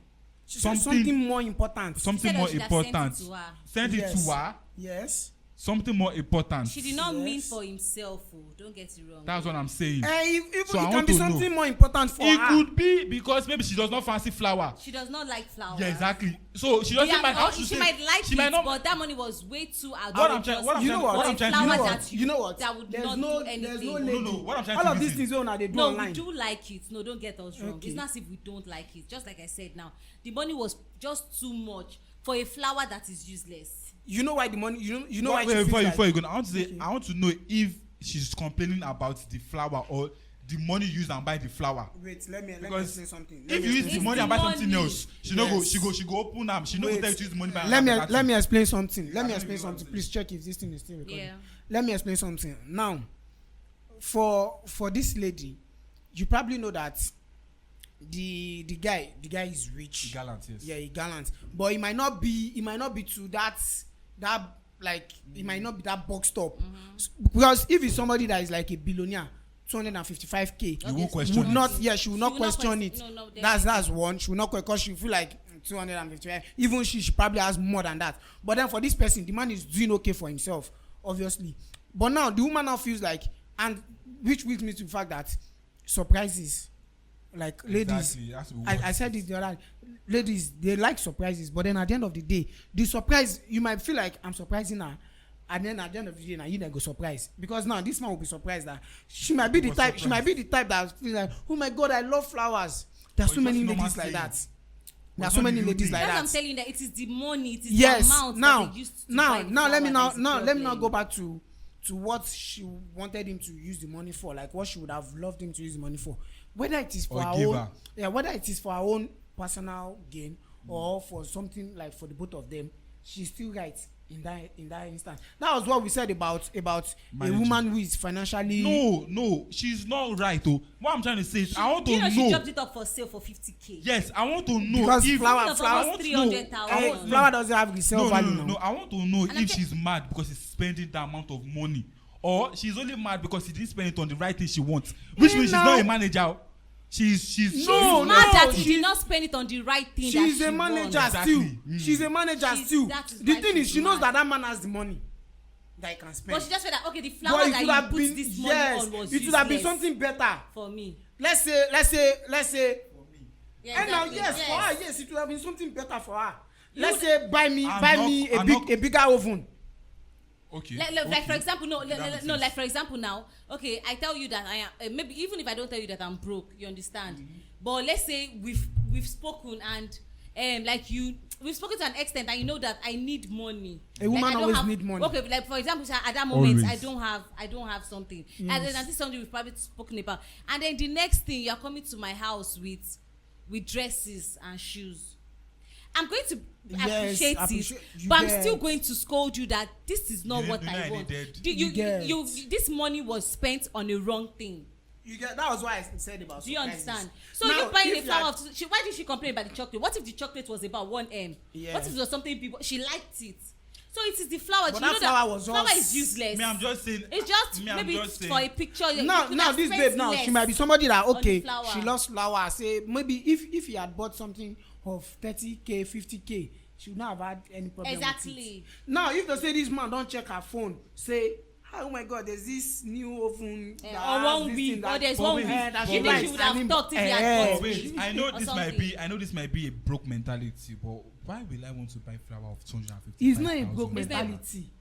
Speaker 2: She
Speaker 1: Something-
Speaker 2: said something more important.
Speaker 1: Something
Speaker 3: Said
Speaker 1: more
Speaker 3: I should have sent it
Speaker 1: important.
Speaker 3: to her.
Speaker 1: Send it
Speaker 2: Yes.
Speaker 1: to her.
Speaker 2: Yes.
Speaker 1: Something more important.
Speaker 3: She did not mean
Speaker 2: Yes.
Speaker 3: for himself. Oh, don't get it wrong.
Speaker 1: That's what I'm saying.
Speaker 2: If
Speaker 1: So I
Speaker 2: it can
Speaker 1: want
Speaker 2: be
Speaker 1: to know.
Speaker 2: something more important for
Speaker 1: It
Speaker 2: her.
Speaker 1: could be because maybe she does not fancy flower.
Speaker 3: She does not like flowers.
Speaker 1: Yeah, exactly. So she doesn't
Speaker 3: Yeah,
Speaker 1: mind how
Speaker 3: or
Speaker 1: to
Speaker 3: she
Speaker 1: say.
Speaker 3: might like
Speaker 1: she
Speaker 3: it,
Speaker 1: might not.
Speaker 3: but that money was way too
Speaker 1: What I'm
Speaker 3: outrageous.
Speaker 1: trying- what I'm
Speaker 2: You know
Speaker 1: trying-
Speaker 2: what?
Speaker 1: what I'm trying to
Speaker 3: Flower
Speaker 1: do-
Speaker 2: you know
Speaker 3: that
Speaker 2: what? You know what?
Speaker 3: that would
Speaker 2: There's
Speaker 3: not
Speaker 2: no,
Speaker 3: do
Speaker 2: there's
Speaker 3: anything.
Speaker 2: no
Speaker 1: No,
Speaker 2: lady.
Speaker 1: no, what I'm trying
Speaker 2: All
Speaker 1: to
Speaker 2: of these
Speaker 1: reason-
Speaker 2: things when they do
Speaker 3: No,
Speaker 2: online.
Speaker 3: we do like it. No, don't get us wrong.
Speaker 2: Okay.
Speaker 3: It's not as if we don't like it. Just like I said now, the money was just too much for a flower that is useless.
Speaker 2: You know why the money? You know why she
Speaker 1: Wait,
Speaker 2: feels
Speaker 1: before
Speaker 2: like,
Speaker 1: you go, I want to say
Speaker 2: Okay.
Speaker 1: I want to know if she's complaining about the flower or the money used and buy the flower.
Speaker 2: Wait, let me
Speaker 1: Because
Speaker 2: explain something.
Speaker 1: If you use the
Speaker 3: It's
Speaker 1: money
Speaker 3: the
Speaker 1: and buy something
Speaker 3: money.
Speaker 1: else, she no go.
Speaker 2: Yes.
Speaker 1: She go open them. She no go
Speaker 2: Wait.
Speaker 1: tell you to use the money. Buy
Speaker 2: let me
Speaker 1: another
Speaker 2: let me
Speaker 1: thing.
Speaker 2: explain something. Let
Speaker 1: I
Speaker 2: me
Speaker 1: don't
Speaker 2: explain
Speaker 1: know what
Speaker 2: something.
Speaker 1: I'm
Speaker 2: Please check if this thing is still recording.
Speaker 3: Yeah.
Speaker 2: Let me explain something. Now, for this lady, you probably know that the guy is rich.
Speaker 1: Gallant, yes.
Speaker 2: Yeah, he gallant, but he might not be to that like it might not be that boxed up. Because if it's somebody that is like a billionaire, 255k,
Speaker 1: You won't
Speaker 3: Okay.
Speaker 1: question
Speaker 2: would
Speaker 1: it.
Speaker 2: not she will not
Speaker 3: will not
Speaker 2: question
Speaker 3: question-
Speaker 2: it.
Speaker 3: no,
Speaker 2: That's one. She will not question because she feel like 255. Even she probably has more than that. But then for this person, the man is doing okay for himself, obviously. But now the woman now feels like, and which brings me to the fact that surprises, like ladies,
Speaker 1: Exactly. It has to be
Speaker 2: I
Speaker 1: worth
Speaker 2: said
Speaker 1: it.
Speaker 2: this the other, ladies, they like surprises, but then at the end of the day, the surprise, you might feel like I'm surprising her, and then at the end of the day, now you then go surprise, because now this man will be surprised that she might be the
Speaker 1: Was
Speaker 2: type, she might
Speaker 1: surprised.
Speaker 2: be the type that feel like, oh my God, I love flowers. There's
Speaker 1: But
Speaker 2: so
Speaker 1: it's
Speaker 2: many
Speaker 1: just normal
Speaker 2: ladies like
Speaker 1: saying.
Speaker 2: that.
Speaker 1: But
Speaker 2: There's
Speaker 1: it's
Speaker 2: so
Speaker 1: not
Speaker 2: many
Speaker 1: the
Speaker 2: ladies
Speaker 1: thing.
Speaker 2: like
Speaker 3: That's what I'm
Speaker 2: that.
Speaker 3: telling you, that it is the money, it is
Speaker 2: Yes.
Speaker 3: the amount
Speaker 2: Now,
Speaker 3: that they used to buy the
Speaker 2: now, let me
Speaker 3: flower
Speaker 2: now,
Speaker 3: that is the
Speaker 2: let me now
Speaker 3: problem.
Speaker 2: go back to what she wanted him to use the money for, like what she would have loved him to use the money for, whether it is for
Speaker 1: Or
Speaker 2: her
Speaker 1: give
Speaker 2: own,
Speaker 1: her.
Speaker 2: yeah, whether it is for her own personal gain or for something like for the both of them. She's still right. in that instance. That was what we said about
Speaker 1: Managing.
Speaker 2: a woman who is financially.
Speaker 1: No, she's not right. Oh, what I'm trying to say is, I want to know.
Speaker 3: She dropped it up for sale for 50K.
Speaker 1: Yes, I want to know
Speaker 2: Because
Speaker 1: if
Speaker 2: flower
Speaker 1: I want to know.
Speaker 3: 300,000.
Speaker 2: Flower doesn't have resale value now.
Speaker 1: No. I want to know
Speaker 3: And
Speaker 1: if she's mad because she's spending that amount of money, or she's only mad because she didn't spend it on the right thing she wants, which means she's not a manager. She's
Speaker 2: No,
Speaker 3: mad that
Speaker 2: she's-
Speaker 3: she did not spend it on the right thing.
Speaker 2: She's
Speaker 3: that
Speaker 2: a
Speaker 3: she
Speaker 2: manager
Speaker 3: wants.
Speaker 2: still.
Speaker 1: Exactly.
Speaker 2: She's a manager still.
Speaker 3: that is
Speaker 2: The
Speaker 3: why
Speaker 2: thing is,
Speaker 3: she's
Speaker 2: she knows
Speaker 3: mad.
Speaker 2: that man has the money that he can spend.
Speaker 3: But she just felt that okay, the
Speaker 2: But
Speaker 3: flower
Speaker 2: it
Speaker 3: that
Speaker 2: could
Speaker 3: you
Speaker 2: have
Speaker 3: put
Speaker 2: been
Speaker 3: this money on was
Speaker 2: it would have been
Speaker 3: useless
Speaker 2: something better.
Speaker 3: for me.
Speaker 2: Let's say.
Speaker 3: Yeah,
Speaker 2: And now,
Speaker 3: exactly.
Speaker 2: yes, for her, yes, it would have been something better for her.
Speaker 3: You
Speaker 2: Let's
Speaker 3: would-
Speaker 2: say buy me a bigger oven.
Speaker 1: okay.
Speaker 3: Like for example,
Speaker 1: That makes
Speaker 3: no,
Speaker 1: sense.
Speaker 3: like for example now, okay, I tell you that I am maybe even if I don't tell you that I'm broke, you understand. But let's say we've spoken and like we've spoken to an extent and you know that I need money.
Speaker 2: A woman
Speaker 3: like, I don't
Speaker 2: always
Speaker 3: have,
Speaker 2: need money.
Speaker 3: Okay, like for example, at that moment
Speaker 1: Always.
Speaker 3: I don't have something, and then this is something we've probably spoken about, and then the next thing you're coming to my house with dresses and shoes. I'm going to appreciate it, but I'm still going to scold you that this is not what I want. This money was spent on a wrong thing.
Speaker 2: You get that was why I said about.
Speaker 3: Do you
Speaker 2: surprises.
Speaker 3: understand? So
Speaker 2: Now,
Speaker 3: you buying a
Speaker 2: if
Speaker 3: flower. Why did she complain about the chocolate? What if the chocolate was about 1M?
Speaker 2: Yeah.
Speaker 3: What if it was something people she liked it? So it is the flower.
Speaker 2: But
Speaker 3: you know
Speaker 2: that flower was
Speaker 3: flower
Speaker 2: all
Speaker 3: is useless.
Speaker 1: Me, I'm just saying.
Speaker 3: It's just
Speaker 1: I'm
Speaker 3: maybe
Speaker 1: just saying.
Speaker 3: for a picture.
Speaker 2: Now this babe now she might be somebody that
Speaker 3: on the
Speaker 2: okay
Speaker 3: flower.
Speaker 2: she loves flower. Say maybe if he had bought something of 30K 50K she would not have had any problem with it.
Speaker 3: Exactly.
Speaker 2: Now if they say this man don check her phone say oh my god there's this new oven that
Speaker 3: Or
Speaker 2: has
Speaker 3: one
Speaker 2: this
Speaker 3: week,
Speaker 2: thing that
Speaker 3: or there's one week.
Speaker 2: that
Speaker 3: You think she would have talked if he had bought
Speaker 1: Wait,
Speaker 3: it?
Speaker 1: I know
Speaker 3: Or something.
Speaker 1: this might be a broke mentality, but why will I want to buy flower of 250?
Speaker 2: It's not a broke
Speaker 3: It's not-
Speaker 2: mentality.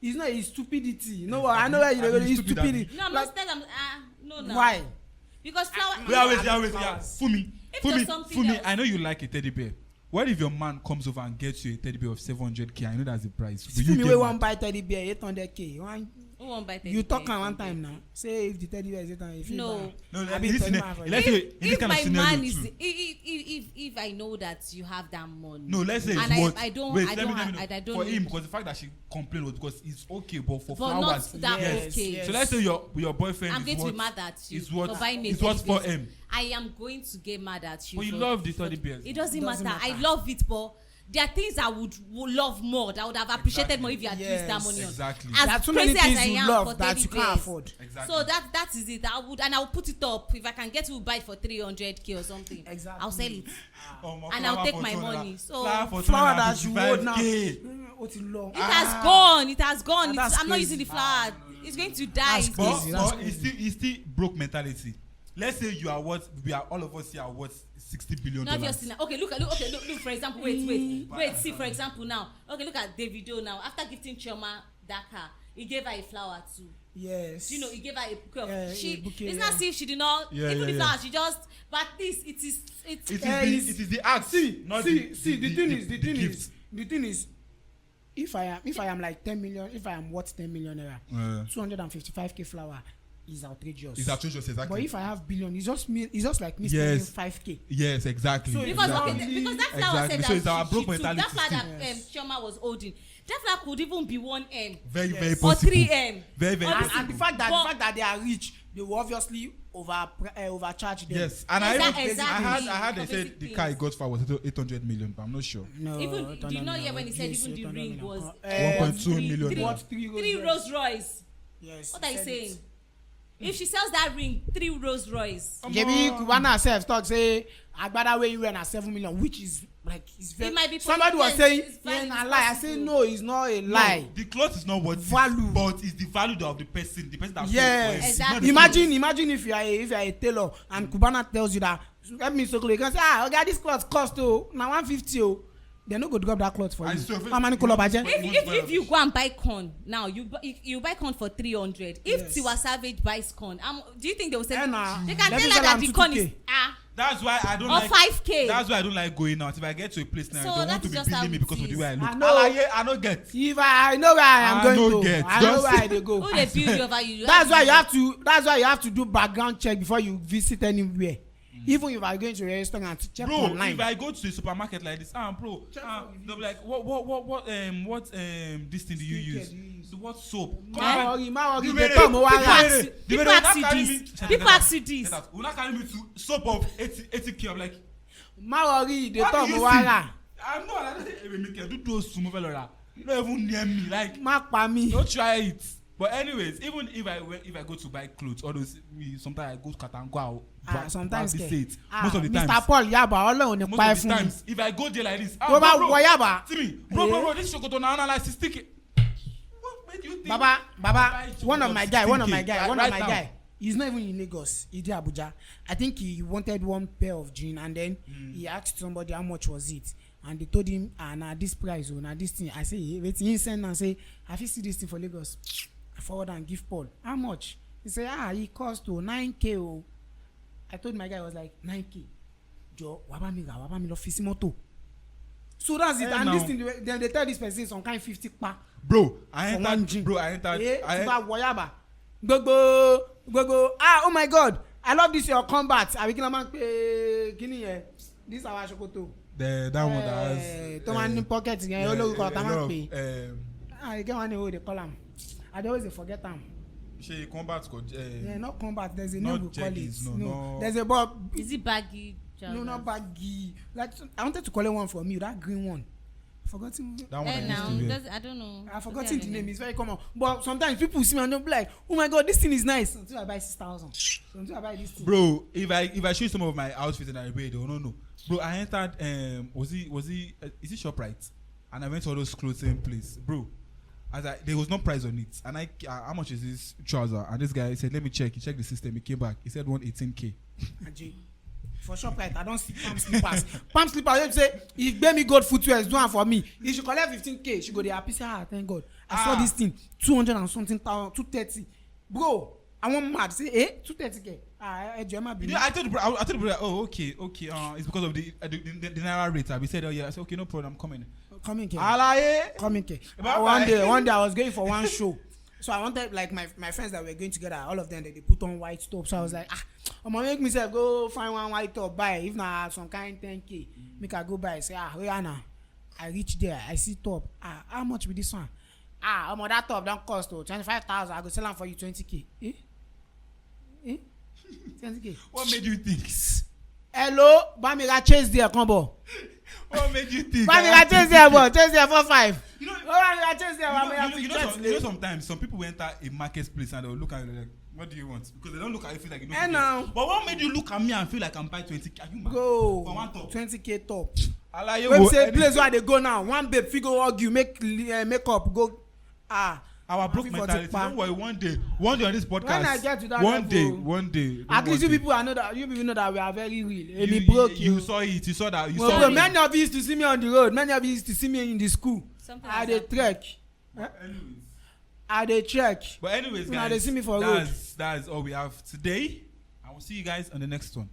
Speaker 2: It's not a stupidity. You know what? I know where you're going. It's
Speaker 1: Stupid,
Speaker 2: stupidity.
Speaker 3: No, I'm
Speaker 2: Like,
Speaker 3: not saying no.
Speaker 2: why?
Speaker 3: Because flower.
Speaker 1: Wait. Fumi,
Speaker 3: If there's something else.
Speaker 1: I know you like a teddy bear. What if your man comes over and gets you a teddy bear of 700K? I know that's the price. Will you
Speaker 2: Me
Speaker 1: get
Speaker 2: wey
Speaker 1: mad?
Speaker 2: wan buy teddy bear 800K.
Speaker 3: Who won't buy
Speaker 2: You talk
Speaker 3: teddy
Speaker 2: am
Speaker 3: bear?
Speaker 2: one time now. Say if the teddy bear is 800, if you
Speaker 3: No.
Speaker 2: buy.
Speaker 1: No,
Speaker 2: I be
Speaker 1: listen,
Speaker 2: telling man for
Speaker 1: let's
Speaker 2: you.
Speaker 1: say in this
Speaker 3: If
Speaker 1: kind of
Speaker 3: my
Speaker 1: scenario
Speaker 3: man is
Speaker 1: too.
Speaker 3: if I know that you have that money.
Speaker 1: No, let's say
Speaker 3: and
Speaker 1: it's what.
Speaker 3: I don't
Speaker 1: Wait,
Speaker 3: I
Speaker 1: let
Speaker 3: don't
Speaker 1: me
Speaker 3: have,
Speaker 1: know.
Speaker 3: I don't
Speaker 1: For
Speaker 3: need-
Speaker 1: him, because the fact that she complained was because it's okay, but for
Speaker 3: but
Speaker 1: flowers,
Speaker 3: not that
Speaker 2: Yes,
Speaker 3: okay.
Speaker 2: yes.
Speaker 1: So let's say your boyfriend
Speaker 3: I'm
Speaker 1: is
Speaker 3: going to
Speaker 1: what,
Speaker 3: be mad at you
Speaker 1: is what
Speaker 3: for buying me
Speaker 1: is
Speaker 3: a
Speaker 1: what
Speaker 3: teddy
Speaker 1: for
Speaker 3: bear.
Speaker 1: him.
Speaker 3: I am going to get mad at you.
Speaker 1: But you
Speaker 3: for-
Speaker 1: love the teddy bears.
Speaker 3: It doesn't
Speaker 2: Doesn't
Speaker 3: matter. I
Speaker 2: matter.
Speaker 3: love it, but there are things I would love more, that I would have appreciated more if you had used that
Speaker 2: Yes.
Speaker 3: money on.
Speaker 1: Exactly.
Speaker 3: As
Speaker 2: There are too many
Speaker 3: crazy as
Speaker 2: things
Speaker 3: I
Speaker 2: you
Speaker 3: am
Speaker 2: love
Speaker 3: for
Speaker 2: that
Speaker 3: teddy
Speaker 2: you can't
Speaker 3: bears.
Speaker 2: afford.
Speaker 1: Exactly.
Speaker 3: So that is it. I will put it up if I can get to buy it for 300K or something.
Speaker 2: Exactly.
Speaker 3: I'll sell it.
Speaker 1: Oh,
Speaker 3: And
Speaker 1: flower
Speaker 3: I'll take
Speaker 1: for
Speaker 3: my
Speaker 1: 200.
Speaker 3: money. So
Speaker 2: Flower that you hold now.
Speaker 1: 255K.
Speaker 2: Ó ti lọ.
Speaker 3: it has gone. It has gone.
Speaker 2: That's
Speaker 3: I'm not
Speaker 2: crazy.
Speaker 3: using the flower. It's going to die.
Speaker 2: That's
Speaker 3: It's
Speaker 1: But,
Speaker 2: crazy, that's
Speaker 1: but it's still broke mentality. Let's say you are what we are all of us here are worth $60 billion.
Speaker 3: Not just now. Okay, look. For example, wait. See, for example, now. Okay, look at Davido now. After gifting Chioma that car, he gave her a flower too.
Speaker 2: Yes.
Speaker 3: You know, he gave her a bouquet of.
Speaker 2: A bouquet,
Speaker 3: It's not as if she did not.
Speaker 1: Yeah,
Speaker 3: even the
Speaker 1: yeah.
Speaker 3: flower, she just. But at least it
Speaker 1: It is the act.
Speaker 2: See,
Speaker 1: not
Speaker 2: the
Speaker 1: gift.
Speaker 2: thing is, if I am like 10 million, if I am worth 10 million naira, 255K flower is outrageous.
Speaker 1: It's outrageous, exactly.
Speaker 2: But if I have billion, it's just like me
Speaker 1: Yes.
Speaker 2: spending 5K.
Speaker 1: Yes, exactly.
Speaker 2: So
Speaker 3: because
Speaker 1: exactly.
Speaker 3: okay, because that flower
Speaker 1: Exactly.
Speaker 3: said
Speaker 1: So
Speaker 3: that
Speaker 1: it's our broke
Speaker 3: she took, that
Speaker 1: mentality
Speaker 3: flower
Speaker 1: still.
Speaker 3: that Chioma was holding, that flower could even be 1M
Speaker 1: Very,
Speaker 2: Yes.
Speaker 1: very
Speaker 3: or
Speaker 1: possible.
Speaker 3: 3M.
Speaker 1: Very, very
Speaker 3: Or
Speaker 1: possible.
Speaker 2: And the fact that they are rich, they will obviously overcharge them.
Speaker 1: Yes, and I
Speaker 3: Exactly.
Speaker 1: heard they
Speaker 3: For
Speaker 1: said
Speaker 3: basic
Speaker 1: the car he
Speaker 3: things.
Speaker 1: got for was 800 million, but I'm not sure.
Speaker 2: No,
Speaker 3: Even do you know here when he said
Speaker 2: yes,
Speaker 3: even the
Speaker 2: 800
Speaker 3: ring
Speaker 2: million.
Speaker 3: was
Speaker 1: 1.2 million.
Speaker 3: three,
Speaker 1: What?
Speaker 3: three Rolls Royce.
Speaker 2: Yes.
Speaker 3: What are you
Speaker 2: said
Speaker 3: saying?
Speaker 2: it.
Speaker 3: If she sells that ring, 3 Rolls Royce.
Speaker 2: Jebi Kubana herself talk say agbada wey you wear na 7 million, which is like it's very.
Speaker 3: It might be
Speaker 2: Somebody was
Speaker 3: yes,
Speaker 2: saying
Speaker 3: it's
Speaker 2: yeah
Speaker 3: valid,
Speaker 2: na
Speaker 3: it's
Speaker 2: lie. I
Speaker 3: possible.
Speaker 2: say no, it's not a lie.
Speaker 1: No, the cloth is not what
Speaker 2: Value.
Speaker 1: but it's the value of the person that
Speaker 2: Yes.
Speaker 3: Exactly.
Speaker 2: Imagine if you are a tailor and Kubana tells you that let me circle, you can say okay this cloth cost na 150 they no go drop that cloth for
Speaker 1: I
Speaker 2: you.
Speaker 1: swear,
Speaker 2: How many color budget?
Speaker 3: If you go and buy corn now, you buy corn for 300. If
Speaker 2: Yes.
Speaker 3: Tiwa Savage buys corn, do you think they will sell?
Speaker 2: Nah.
Speaker 3: They can
Speaker 2: Let
Speaker 3: tell
Speaker 2: me
Speaker 3: her
Speaker 2: sell
Speaker 3: that
Speaker 2: am
Speaker 3: the corn
Speaker 2: 2K.
Speaker 3: is
Speaker 1: That's why I don't
Speaker 3: or
Speaker 1: like
Speaker 3: 5K.
Speaker 1: That's why I don't like going out. If I get to a place now,
Speaker 3: So
Speaker 1: I don't
Speaker 3: that
Speaker 1: want to
Speaker 3: is
Speaker 1: be
Speaker 3: just how
Speaker 1: billing me
Speaker 3: it
Speaker 1: because of the
Speaker 3: is.
Speaker 1: way I look.
Speaker 2: I know.
Speaker 1: I don't get.
Speaker 2: If I know where I am
Speaker 1: I
Speaker 2: going
Speaker 1: no
Speaker 2: to,
Speaker 1: get.
Speaker 2: I know
Speaker 1: Just-
Speaker 2: where I dey go.
Speaker 3: Who they build over you?
Speaker 2: That's why you have to do background check before you visit anywhere. Even if I go into a restaurant, check
Speaker 4: bro,
Speaker 2: online.
Speaker 4: if I go to the supermarket like this, bro, they'll be like, what this thing do you use? So what soap?
Speaker 3: People ask you this. People ask you this.
Speaker 4: Will not carry me to soap of 80k. I'm like,
Speaker 2: Mawari, they
Speaker 4: what
Speaker 2: talk
Speaker 4: do you
Speaker 2: wara.
Speaker 4: I'm not. I don't do those small fellow. Not even near me. Like,
Speaker 2: Makpami.
Speaker 4: don't try it. But anyways, even if I go to buy clothes, all those sometimes I go to Katangwa.
Speaker 2: Sometimes
Speaker 4: most of the
Speaker 2: Mr.
Speaker 4: times.
Speaker 2: Paul Yaba, Ọlọ́run ní
Speaker 4: Most
Speaker 2: pa ẹ
Speaker 4: of the
Speaker 2: fún mi.
Speaker 4: times, if I go there like this,
Speaker 2: Tó bá wọ Yaba.
Speaker 4: see me, bro, this Sokoto now like 60k. What made you think?
Speaker 2: Baba, one of my guy,
Speaker 4: Now.
Speaker 2: he's not even in Lagos. He's in Abuja. I think he wanted one pair of jeans, and then he asked somebody how much was it, and they told him, now this price, now this thing. I say, wait, he send and say, have you seen this thing for Lagos? I forward and give Paul. How much? He say, he cost 9k. Oh. I told my guy, I was like 9k. Jo, wabami lo fisimoto. So that's it. And this thing, then they tell this person some kind 50 pa.
Speaker 4: Bro, I
Speaker 2: For one
Speaker 4: entered.
Speaker 2: jean.
Speaker 4: Bro, I entered.
Speaker 2: Go. Oh my God, I love this your combat. This our Sokoto.
Speaker 4: That one that has.
Speaker 2: Toman pocket again.
Speaker 4: a
Speaker 2: You
Speaker 4: lot of,
Speaker 2: get one way they call them. I always forget them.
Speaker 4: She combat called.
Speaker 2: Yeah, not combat. There's a
Speaker 4: not
Speaker 2: name we call it.
Speaker 4: jeggings, no.
Speaker 2: There's a bob.
Speaker 3: Is it baggy?
Speaker 2: No, not baggy. Like I wanted to call it one from you. That green one. Forgotten.
Speaker 4: That one I used
Speaker 3: Now,
Speaker 4: to wear.
Speaker 3: I don't know.
Speaker 2: I forgotten the name. It's very common. But sometimes people see me and they'll be like, "Oh my God, this thing is nice." Until I buy 6,000. Until I buy this thing.
Speaker 4: Bro, if I show you some of my outfits and I wear, they will not know. Bro, I entered. Was he? Is it ShopRite? And I went to all those clothing place, bro. There was no price on it, and how much is this trouser? And this guy said, "Let me check." He checked the system. He came back. He said 118k.
Speaker 2: For ShopRite, I don't see palm slippers. Palm slippers, you say, if Baby God footwear is doing for me, if she collect 15k, she go there happy say, thank God. I saw this thing, 200 and something thousand, 230. Bro, I want mad. Say, 230k. I
Speaker 4: told the bro, oh, okay. It's because of the naira rate. I said, oh yeah. I said, okay, no problem. I'm coming.
Speaker 2: Coming,
Speaker 4: One
Speaker 2: day I was going for one show. So I wanted, like, my friends that were going together, all of them, they put on white top. So I was like, I'm gonna make myself go find one white top, buy. If not some kind 10k, make I go buy. Say, Rihanna. I reach there, I see top. How much with this one? That top don't cost 25,000. I go sell them for you 20k. 20k.
Speaker 4: What made you think?
Speaker 2: Hello, Bamira chase there, combo.
Speaker 4: What made you think?
Speaker 2: Bamira chase there, boy. Chase there for 5.
Speaker 4: You know, sometimes some people enter a marketplace and they'll look at you like, what do you want? Because they don't look at you feel like you know.
Speaker 2: Now.
Speaker 4: But what made you look at me and feel like I'm buying 20k? Are you mad?
Speaker 2: Go.
Speaker 4: For one top.
Speaker 2: 20k top.
Speaker 4: When
Speaker 2: say place where they go now, one babe figure argue, make up, go.
Speaker 4: Our broke mentality. Don't worry, one day on this podcast.
Speaker 2: When I get to that
Speaker 4: one day.
Speaker 2: At least you people know that we are very real.
Speaker 4: You saw it. You saw that.
Speaker 2: Bro, many of you used to see me on the road. Many of you used to see me in the school. I dey trek. I dey check.
Speaker 4: But anyways, guys,
Speaker 2: they see me for road.
Speaker 4: That's all we have today. I will see you guys on the next one.